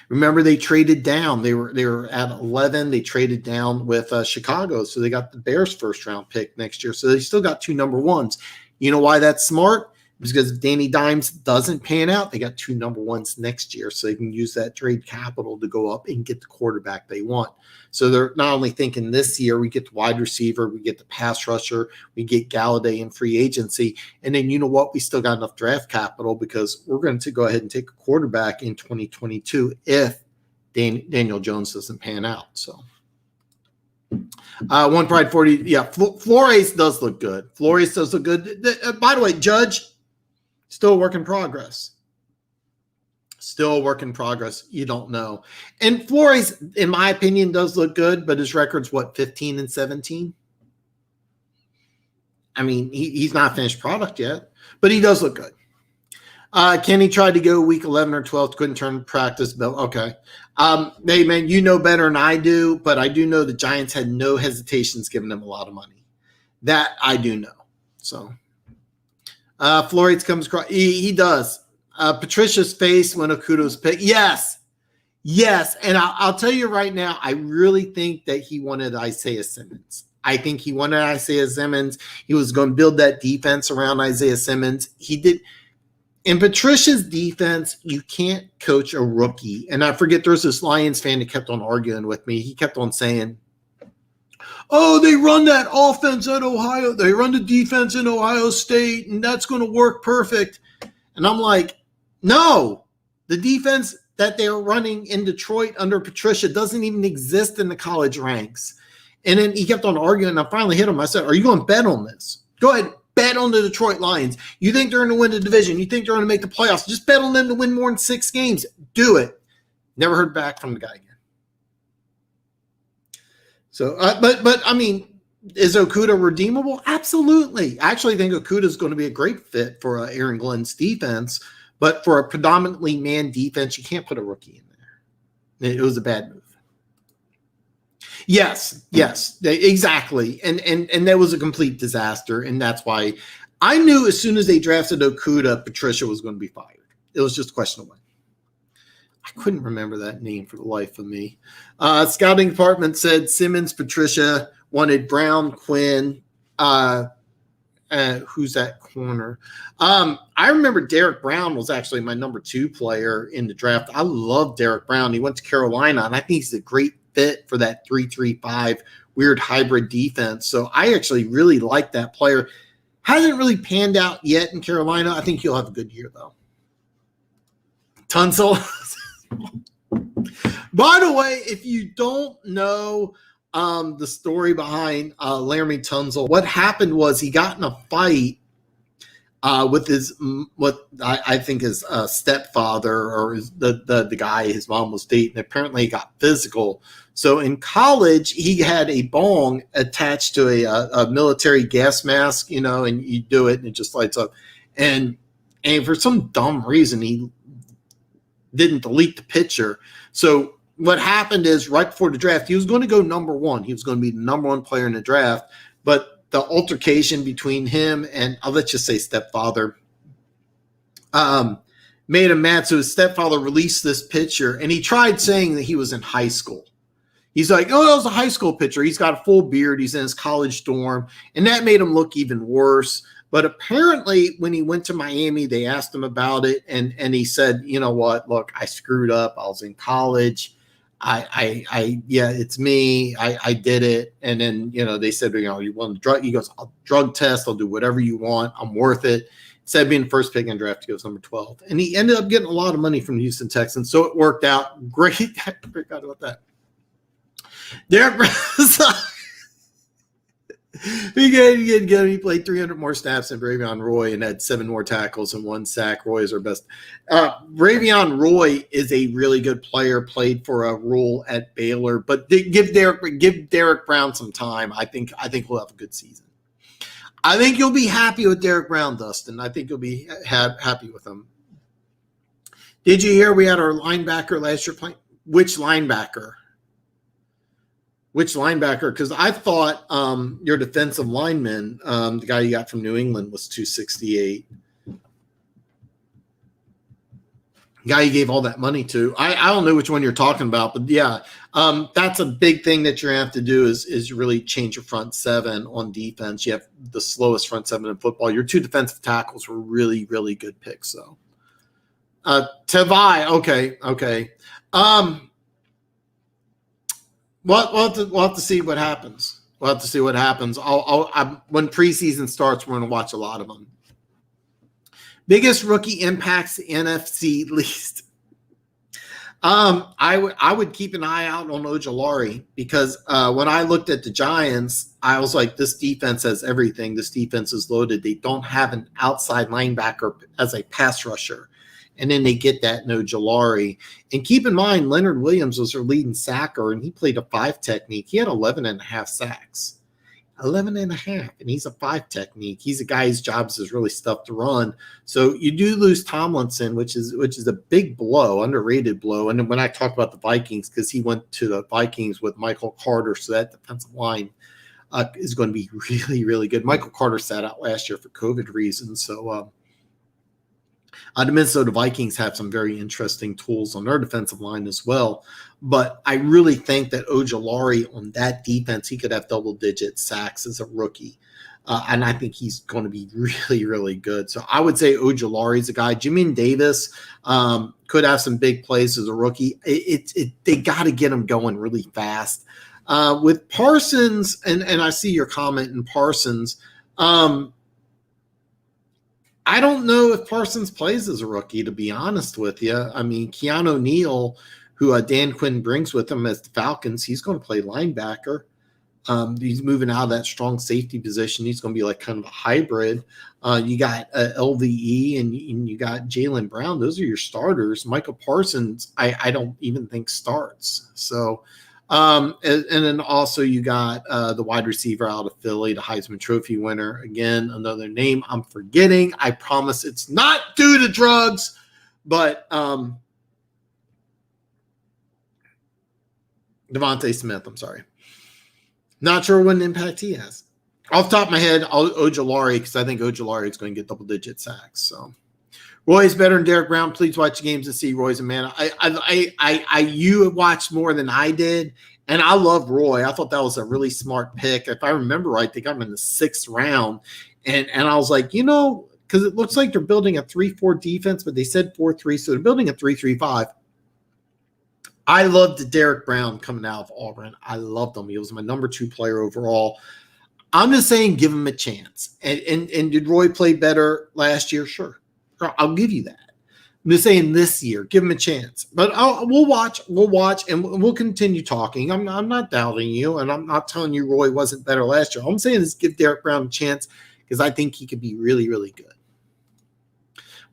Remember, they traded down. They were at 11. They traded down with Chicago, so they got the Bears' first-round pick next year. So they still got 2 number ones. You know why that's smart? Because if Danny Dimes doesn't pan out, they got 2 number ones next year, so they can use that trade capital to go up and get the quarterback they want. So they're not only thinking this year, we get the wide receiver, we get the pass rusher, we get Galladay in free agency, and then you know what? We still got enough draft capital because we're going to go ahead and take a quarterback in 2022 if Daniel Jones doesn't pan out. So one pride 40, yeah, Flores does look good. By the way, Judge, still a work in progress. You don't know. And Flores, in my opinion, does look good, but his record's what, 15-17? I mean, he's not a finished product yet, but he does look good. Kenny tried to go week 11 or 12, couldn't turn practice bill. Okay. Hey, man, you know better than I do, but I do know the Giants had no hesitations giving him a lot of money. That I do know. So Flores comes across. He does. Patricia's face when Okudah's picked. Yes. And I'll tell you right now, I really think that he wanted Isaiah Simmons. He was going to build that defense around Isaiah Simmons. He did. In Patricia's defense, you can't coach a rookie. And I forget, there's this Lions fan that kept on arguing with me. He kept on saying, oh, they run that offense at Ohio. They run the defense in Ohio State, and that's going to work perfect. And I'm like, no, the defense that they're running in Detroit under Patricia doesn't even exist in the college ranks. And then he kept on arguing, and I finally hit him. I said, are you going to bet on this? Go ahead, bet on the Detroit Lions. You think they're going to win the division. You think they're going to make the playoffs. Just bet on them to win more than 6 games. Do it. Never heard back from the guy again. So, but I mean, is Okudah redeemable? Absolutely. I actually think Okudah is going to be a great fit for Aaron Glenn's defense. But for a predominantly man defense, you can't put a rookie in there. It was a bad move. Yes, exactly. And that was a complete disaster. And that's why I knew as soon as they drafted Okudah, Patricia was going to be fired. It was just a question of when. I couldn't remember that name for the life of me. Scouting department said Simmons, Patricia wanted Brown, Quinn. Who's that corner? I remember Derek Brown was actually my number 2 player in the draft. I love Derek Brown. He went to Carolina, and I think he's a great fit for that 3-3-5 weird hybrid defense. So I actually really like that player. Hasn't really panned out yet in Carolina. I think he'll have a good year, though. Tunsil. By the way, if you don't know the story behind Laramie Tunsil, what happened was he got in a fight with his what I think is stepfather or the guy his mom was dating. Apparently, he got physical. So in college, he had a bong attached to a military gas mask, and you do it and it just lights up. And for some dumb reason, he didn't delete the picture. So what happened is right before the draft, he was going to go number 1. He was going to be the number 1 player in the draft. But the altercation between him and, I'll let you say stepfather, made him mad. So his stepfather released this picture, and he tried saying that he was in high school. He's like, oh, that was a high school picture. He's got a full beard. He's in his college dorm. And that made him look even worse. But apparently when he went to Miami, they asked him about it. And he said, you know what, look, I screwed up. I was in college. Yeah, it's me. I did it. And then, they said, you want the drug? He goes, I'll drug test. I'll do whatever you want. I'm worth it. Instead of being the first pick in the draft, he goes number 12. And he ended up getting a lot of money from the Houston Texans. So it worked out great. I forgot about that. Derek he played 300 more snaps than Bravion Roy and had 7 more tackles and 1 sack. Roy is our best. Bravion Roy is a really good player, played for a role at Baylor, but give Derek Brown some time. I think we'll have a good season. I think you'll be happy with Derek Brown, Dustin. I think you'll be happy with him. Did you hear we had our linebacker last year playing? Which linebacker? Because I thought your defensive lineman, the guy you got from New England, was 268. The guy you gave all that money to. I don't know which one you're talking about, but yeah, that's a big thing that you're going to have to do is really change your front 7 on defense. You have the slowest front 7 in football. Your 2 defensive tackles were really, really good picks, though. Tavai, okay. We'll have to see what happens. When preseason starts, we're going to watch a lot of them. Biggest rookie impacts the NFC least. I would keep an eye out on Ojulari because when I looked at the Giants, I was like, this defense has everything. This defense is loaded. They don't have an outside linebacker as a pass rusher. And then they get that in Ojulari. And keep in mind, Leonard Williams was their leading sacker, and he played a 5 technique. He had 11.5 sacks. 11.5, and he's a 5 technique. He's a guy whose job is really tough to run. So you do lose Tomlinson, which is a big blow, underrated blow. And then when I talk about the Vikings, because he went to the Vikings with Michael Carter, so that defensive line is going to be really, really good. Michael Carter sat out last year for COVID reasons, so the Minnesota Vikings have some very interesting tools on their defensive line as well. But I really think that Ojulari on that defense, he could have double-digit sacks as a rookie. And I think he's going to be really, really good. So I would say Ojulari is a guy. Jamin Davis could have some big plays as a rookie. They got to get him going really fast. With Parsons, and I see your comment in Parsons. I don't know if Parsons plays as a rookie, to be honest with you. I mean, Keanu Neal, who Dan Quinn brings with him as the Falcons, he's going to play linebacker. He's moving out of that strong safety position. He's going to be like kind of a hybrid. You got LVE and you got Jaylen Brown. Those are your starters. Michael Parsons, I don't even think starts. So, and then also you got the wide receiver out of Philly, the Heisman Trophy winner. Again, another name I'm forgetting. I promise it's not due to drugs, but Devonta Smith, I'm sorry. Not sure what an impact he has. Off the top of my head, Ojulari, because I think Ojulari is going to get double-digit sacks. So, Roy's better than Derek Brown. Please watch the games and see Roy's a man. You watched more than I did, and I love Roy. I thought that was a really smart pick. If I remember right, they got him in the 6th round, and I was like, because it looks like they're building a 3-4 defense, but they said 4-3, so they're building a 3-3-5. I loved Derek Brown coming out of Auburn. I loved him. He was my number 2 player overall. I'm just saying, give him a chance. And did Roy play better last year? Sure. I'll give you that. I'm just saying this year, give him a chance. But we'll watch, and we'll continue talking. I'm not doubting you, and I'm not telling you Roy wasn't better last year. All I'm saying is give Derek Brown a chance because I think he could be really, really good.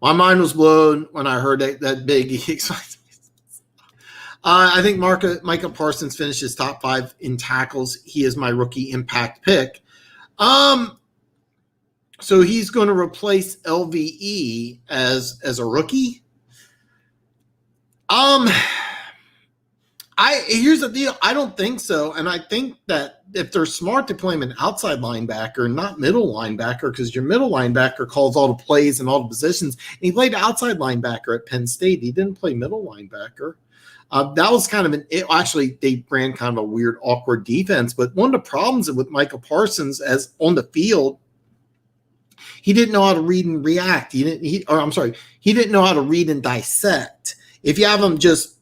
My mind was blown when I heard that big excitement. I think Micah Parsons finishes top 5 in tackles. He is my rookie impact pick. So he's going to replace LVE as a rookie. Here's the deal. I don't think so, and I think that if they're smart to play him an outside linebacker, not middle linebacker, because your middle linebacker calls all the plays and all the positions. And he played outside linebacker at Penn State. He didn't play middle linebacker. That was kind of actually they ran kind of a weird, awkward defense. But one of the problems with Michael Parsons as on the field, he didn't know how to read and react. He didn't know how to read and dissect. If you have him here's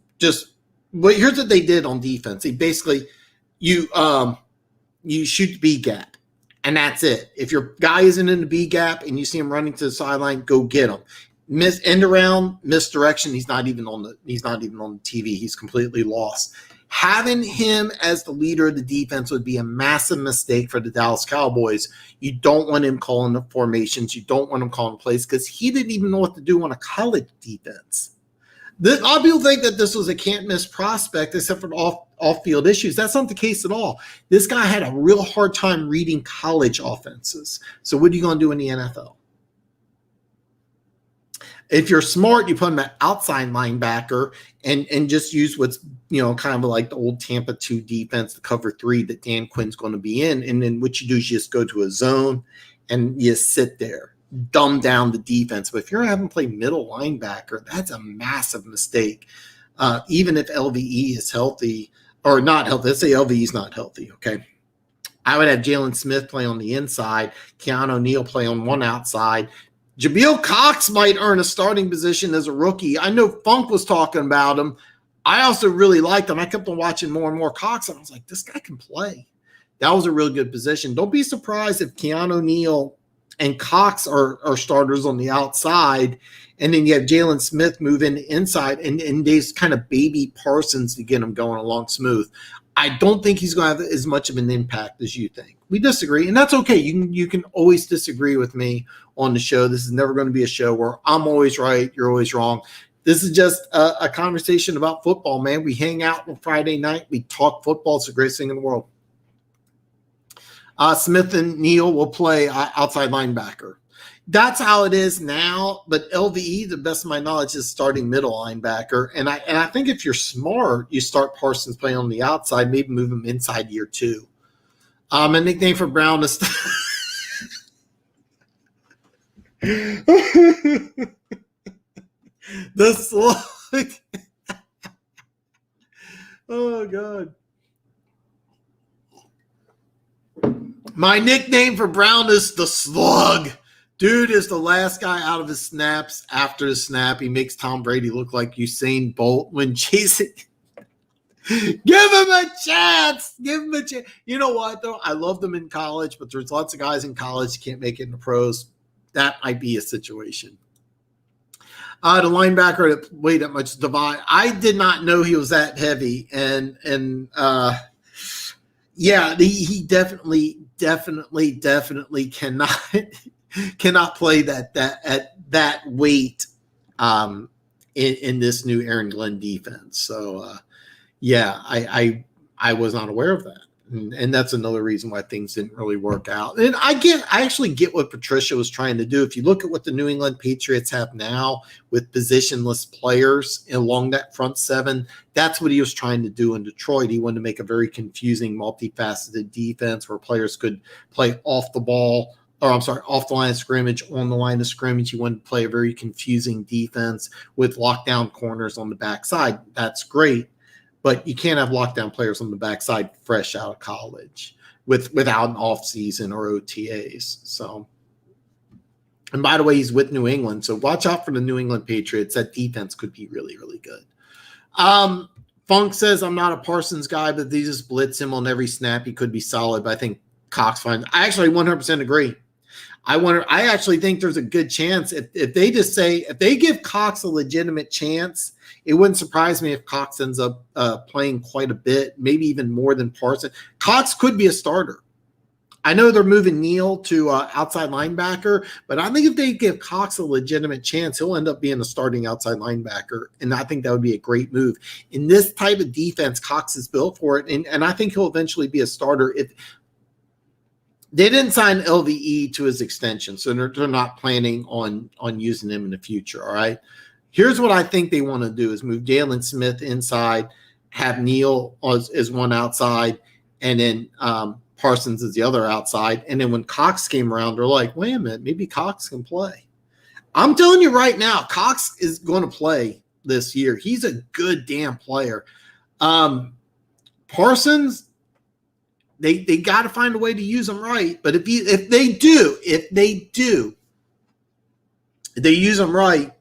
what they did on defense. They basically, you shoot the B gap, and that's it. If your guy isn't in the B gap and you see him running to the sideline, go get him. End around, misdirection. He's not even on the TV. He's completely lost. Having him as the leader of the defense would be a massive mistake for the Dallas Cowboys. You don't want him calling the formations. You don't want him calling plays because he didn't even know what to do on a college defense. A lot of people think that this was a can't-miss prospect except for off-field issues. That's not the case at all. This guy had a real hard time reading college offenses. So what are you going to do in the NFL? If you're smart, you put him at outside linebacker and just use what's, kind of like the old Tampa 2 defense, the cover 3 that Dan Quinn's going to be in. And then what you do is you just go to a zone and you sit there, dumb down the defense. But if you're having to play middle linebacker, that's a massive mistake. Even if LVE is healthy or not healthy, let's say LVE is not healthy, okay? I would have Jaylen Smith play on the inside, Keanu Neal play on one outside. Jabril Cox might earn a starting position as a rookie. I know Funk was talking about him. I also really liked him. I kept on watching more and more Cox, and I was like, this guy can play. That was a real good position. Don't be surprised if Keanu Neal and Cox are starters on the outside, and then you have Jaylen Smith move in inside, and they's kind of baby Parsons to get him going along smooth. I don't think he's going to have as much of an impact as you think. We disagree, and that's okay. You can always disagree with me on the show. This is never going to be a show where I'm always right, you're always wrong. This is just a conversation about football, man. We hang out on Friday night. We talk football. It's the greatest thing in the world. Smith and Neal will play outside linebacker. That's how it is now, but LVE, the best of my knowledge, is starting middle linebacker. And I think if you're smart, you start Parsons playing on the outside, maybe move him inside year 2. A nickname for Brown is the slug. Oh, God. My nickname for Brown is the slug. Dude is the last guy out of his snaps. After the snap, he makes Tom Brady look like Usain Bolt when chasing. Give him a chance. Give him a chance. You know what, though? I love them in college, but there's lots of guys in college who can't make it in the pros. That might be a situation. The linebacker that weighed that much, Devon. I did not know he was that heavy, and yeah, he definitely cannot play that at that weight in this new Aaron Glenn defense. So yeah, I was not aware of that. And that's another reason why things didn't really work out. And I actually get what Patricia was trying to do. If you look at what the New England Patriots have now with positionless players along that front seven, that's what he was trying to do in Detroit. He wanted to make a very confusing, multifaceted defense where players could play off the ball, or I'm sorry, off the line of scrimmage, on the line of scrimmage. He wanted to play a very confusing defense with lockdown corners on the backside. That's great. But you can't have lockdown players on the backside fresh out of college without an offseason or OTAs. So, and by the way, he's with New England, so watch out for the New England Patriots. That defense could be really, really good. Funk says, I'm not a Parsons guy, but they just blitz him on every snap. He could be solid, but I think Cox fine. I actually 100% agree. I actually think there's a good chance if they just say, if they give Cox a legitimate chance, it wouldn't surprise me if Cox ends up playing quite a bit, maybe even more than Parsons. Cox could be a starter. I know they're moving Neal to outside linebacker, but I think if they give Cox a legitimate chance, he'll end up being a starting outside linebacker, and I think that would be a great move. In this type of defense, Cox is built for it, and I think he'll eventually be a starter. If they didn't sign LVE to his extension, so they're not planning on using him in the future, all right? Here's what I think they want to do is move Jalen Smith inside, have Neal as one outside, and then Parsons is the other outside. And then when Cox came around, they're like, wait a minute, maybe Cox can play. I'm telling you right now, Cox is going to play this year. He's a good damn player. Parsons, they got to find a way to use him right. But if they use him right,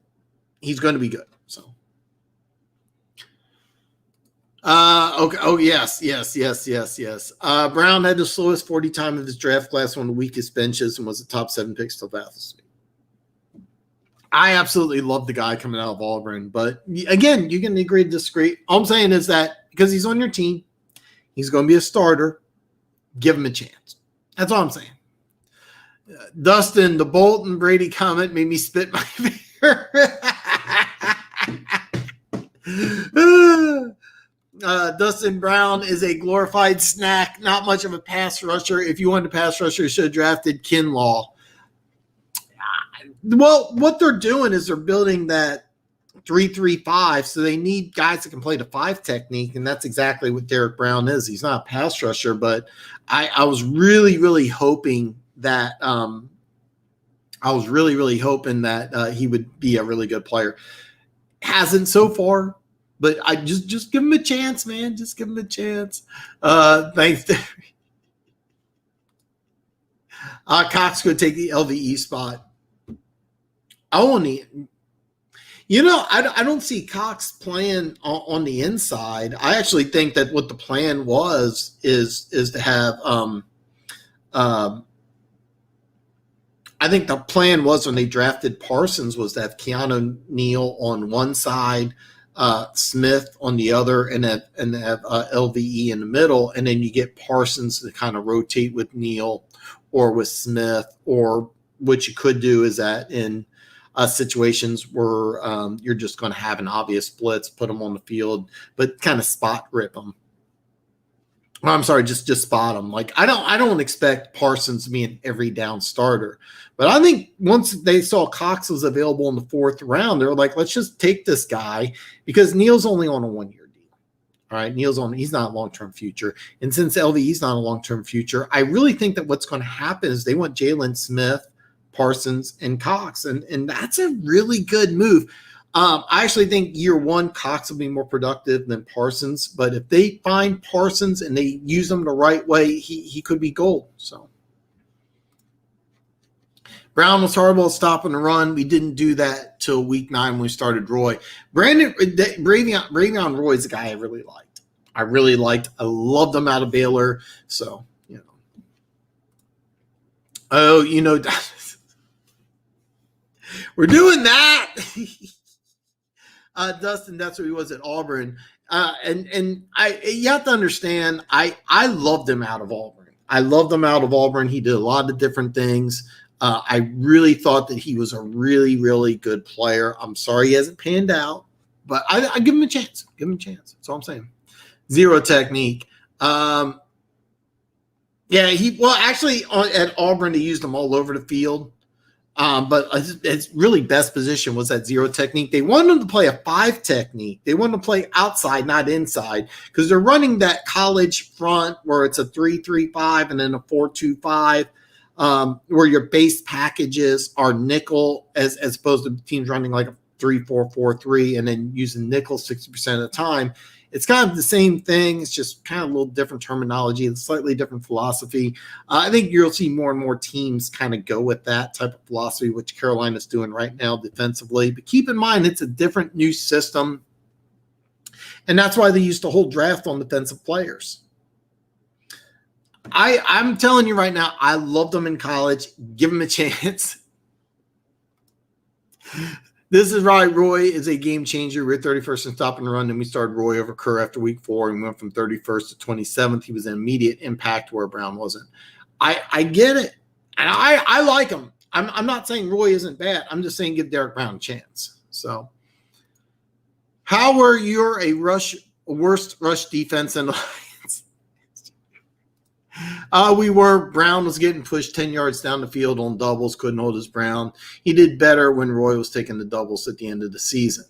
he's going to be good. So, okay. Oh, yes. Brown had the slowest 40 time of his draft class, one of the weakest benches, and was the top 7 picks till Bathurst. I absolutely love the guy coming out of Auburn, but again, you can agree to disagree. All I'm saying is that because he's on your team, he's going to be a starter. Give him a chance. That's all I'm saying. Dustin, the Bolton Brady comment made me spit my finger. Dustin Brown is a glorified snack, not much of a pass rusher. If you wanted a pass rusher, you should have drafted Kinlaw. Well, what they're doing is they're building that 3-3-5, so they need guys that can play the 5 technique, and that's exactly what Derek Brown is. He's not a pass rusher, but I was really, really hoping that he would be a really good player. Hasn't so far, but I just give him a chance, man. Just give him a chance. Thanks. Cox could take the LVE spot. I don't see Cox playing on the inside. I actually think that what the plan was is to have I think the plan was when they drafted Parsons was to have Keanu Neal on one side, Smith on the other, and have LVE in the middle, and then you get Parsons to kind of rotate with Neal or with Smith, or what you could do is that in situations where you're just going to have an obvious blitz, put them on the field, but kind of spot rip them. Well, I'm sorry, just spot them. Like I don't expect Parsons to be an every down starter, but I think once they saw Cox was available in the 4th round, they were like, let's just take this guy because Neal's only on a 1-year deal. All right, he's not a long-term future, and since LVE's not a long-term future, I really think that what's going to happen is they want Jalen Smith, Parsons, and Cox, and that's a really good move. I actually think year 1 Cox will be more productive than Parsons, but if they find Parsons and they use them the right way, he could be gold. So Brown was horrible at stopping the run. We didn't do that till week 9 when we started Roy. Bravion Roy is a guy I really liked. I loved him out of Baylor. So, oh, we're doing that. Dustin, that's what he was at Auburn. And you have to understand, I loved him out of Auburn. He did a lot of different things. I really thought that he was a really, really good player. I'm sorry he hasn't panned out, but I give him a chance. That's all I'm saying. Zero technique. Actually, at Auburn, they used him all over the field. But his really best position was that zero technique. They wanted him to play a 5 technique. They wanted to play outside, not inside, because they're running that college front where it's a 3-3-5 and then a 4-2-5, where your base packages are nickel as opposed to teams running like a 3-4-4-3 and then using nickel 60% of the time. It's kind of the same thing. It's just kind of a little different terminology, a slightly different philosophy. I think you'll see more and more teams kind of go with that type of philosophy, which Carolina's doing right now defensively. But keep in mind, it's a different new system. And that's why they used to hold draft on defensive players. I'm telling you right now, I loved them in college. Give them a chance. This is right. Roy is a game changer. We're 31st in stop and run, and we started Roy over Kerr after week 4 and went from 31st to 27th. He was an immediate impact where Brown wasn't. I get it. And I like him. I'm not saying Roy isn't bad. I'm just saying give Derek Brown a chance. So, how were you worst rush defense in the Lions? We were. Brown was getting pushed 10 yards down the field on doubles, couldn't hold his ground. He did better when Roy was taking the doubles at the end of the season.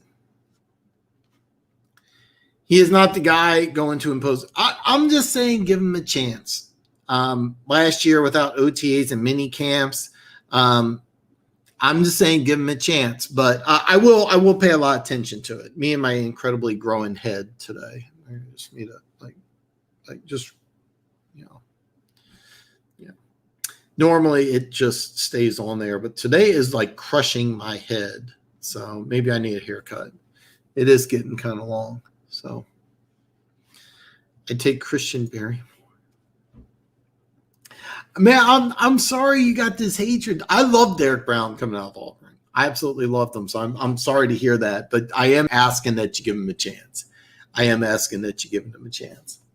He is not the guy going to impose. I'm just saying give him a chance. Last year without OTAs and mini camps, I'm just saying give him a chance. But I will pay a lot of attention to it. Me and my incredibly growing head today. I just need to Normally it just stays on there, but today is like crushing my head. So maybe I need a haircut. It is getting kind of long. So I take Christian Barry. Man, I'm sorry you got this hatred. I love Derek Brown coming out of Auburn. I absolutely loved him. So I'm sorry to hear that, but I am asking that you give him a chance.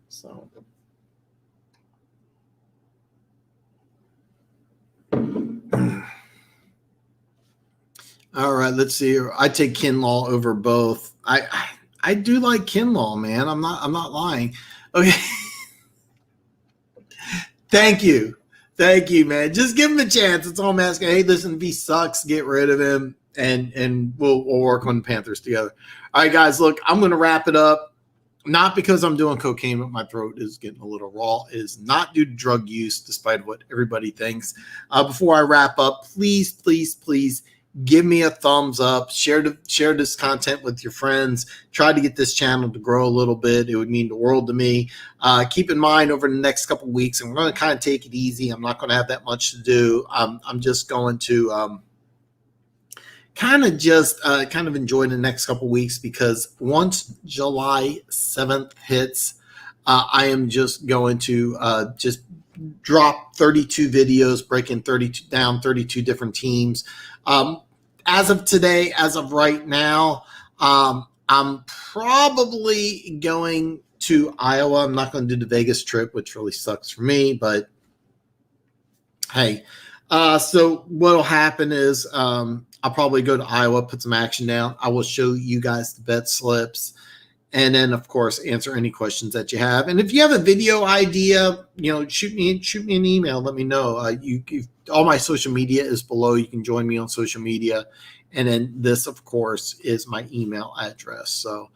So. All right, let's see. I take Kinlaw over both. I do like Kinlaw, man. I'm not lying. Okay. Thank you, man. Just give him a chance. That's all I'm asking. Hey, listen, if he sucks, get rid of him, and we'll work on the Panthers together. All right, guys. Look, I'm going to wrap it up. Not because I'm doing cocaine, but my throat is getting a little raw. It is not due to drug use, despite what everybody thinks. Before I wrap up, please give me a thumbs up. Share this content with your friends. Try to get this channel to grow a little bit. It would mean the world to me. Keep in mind over the next couple of weeks, and we're going to kind of take it easy. I'm not going to have that much to do. I'm just going to kind of enjoy the next couple of weeks, because once July 7th hits, I am just going to just drop 32 videos, breaking 32 different teams. As of today, as of right now, I'm probably going to Iowa. I'm not going to do the Vegas trip, which really sucks for me, but hey. So what'll happen is I'll probably go to Iowa, put some action down. I will show you guys the bet slips, and then of course answer any questions that you have. And if you have a video idea, shoot me an email. Let me know. All my social media is below. You can join me on social media, and then this, of course, is my email address. So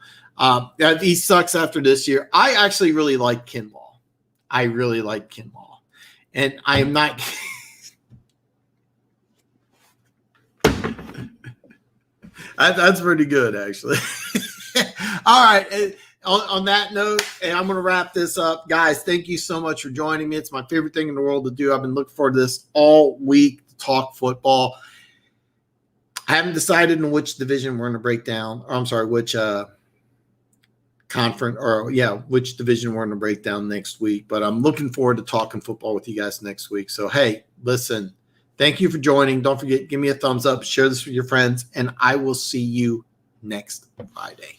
if he sucks after this year, I actually really like Kinlaw. And I am not. That's pretty good, actually. All right. On that note, and I'm going to wrap this up. Guys, thank you so much for joining me. It's my favorite thing in the world to do. I've been looking forward to this all week to talk football. I haven't decided in which division we're going to break down. Or I'm sorry, which conference or which division we're going to break down next week. But I'm looking forward to talking football with you guys next week. So, hey, listen, thank you for joining. Don't forget, give me a thumbs up, share this with your friends, and I will see you next Friday.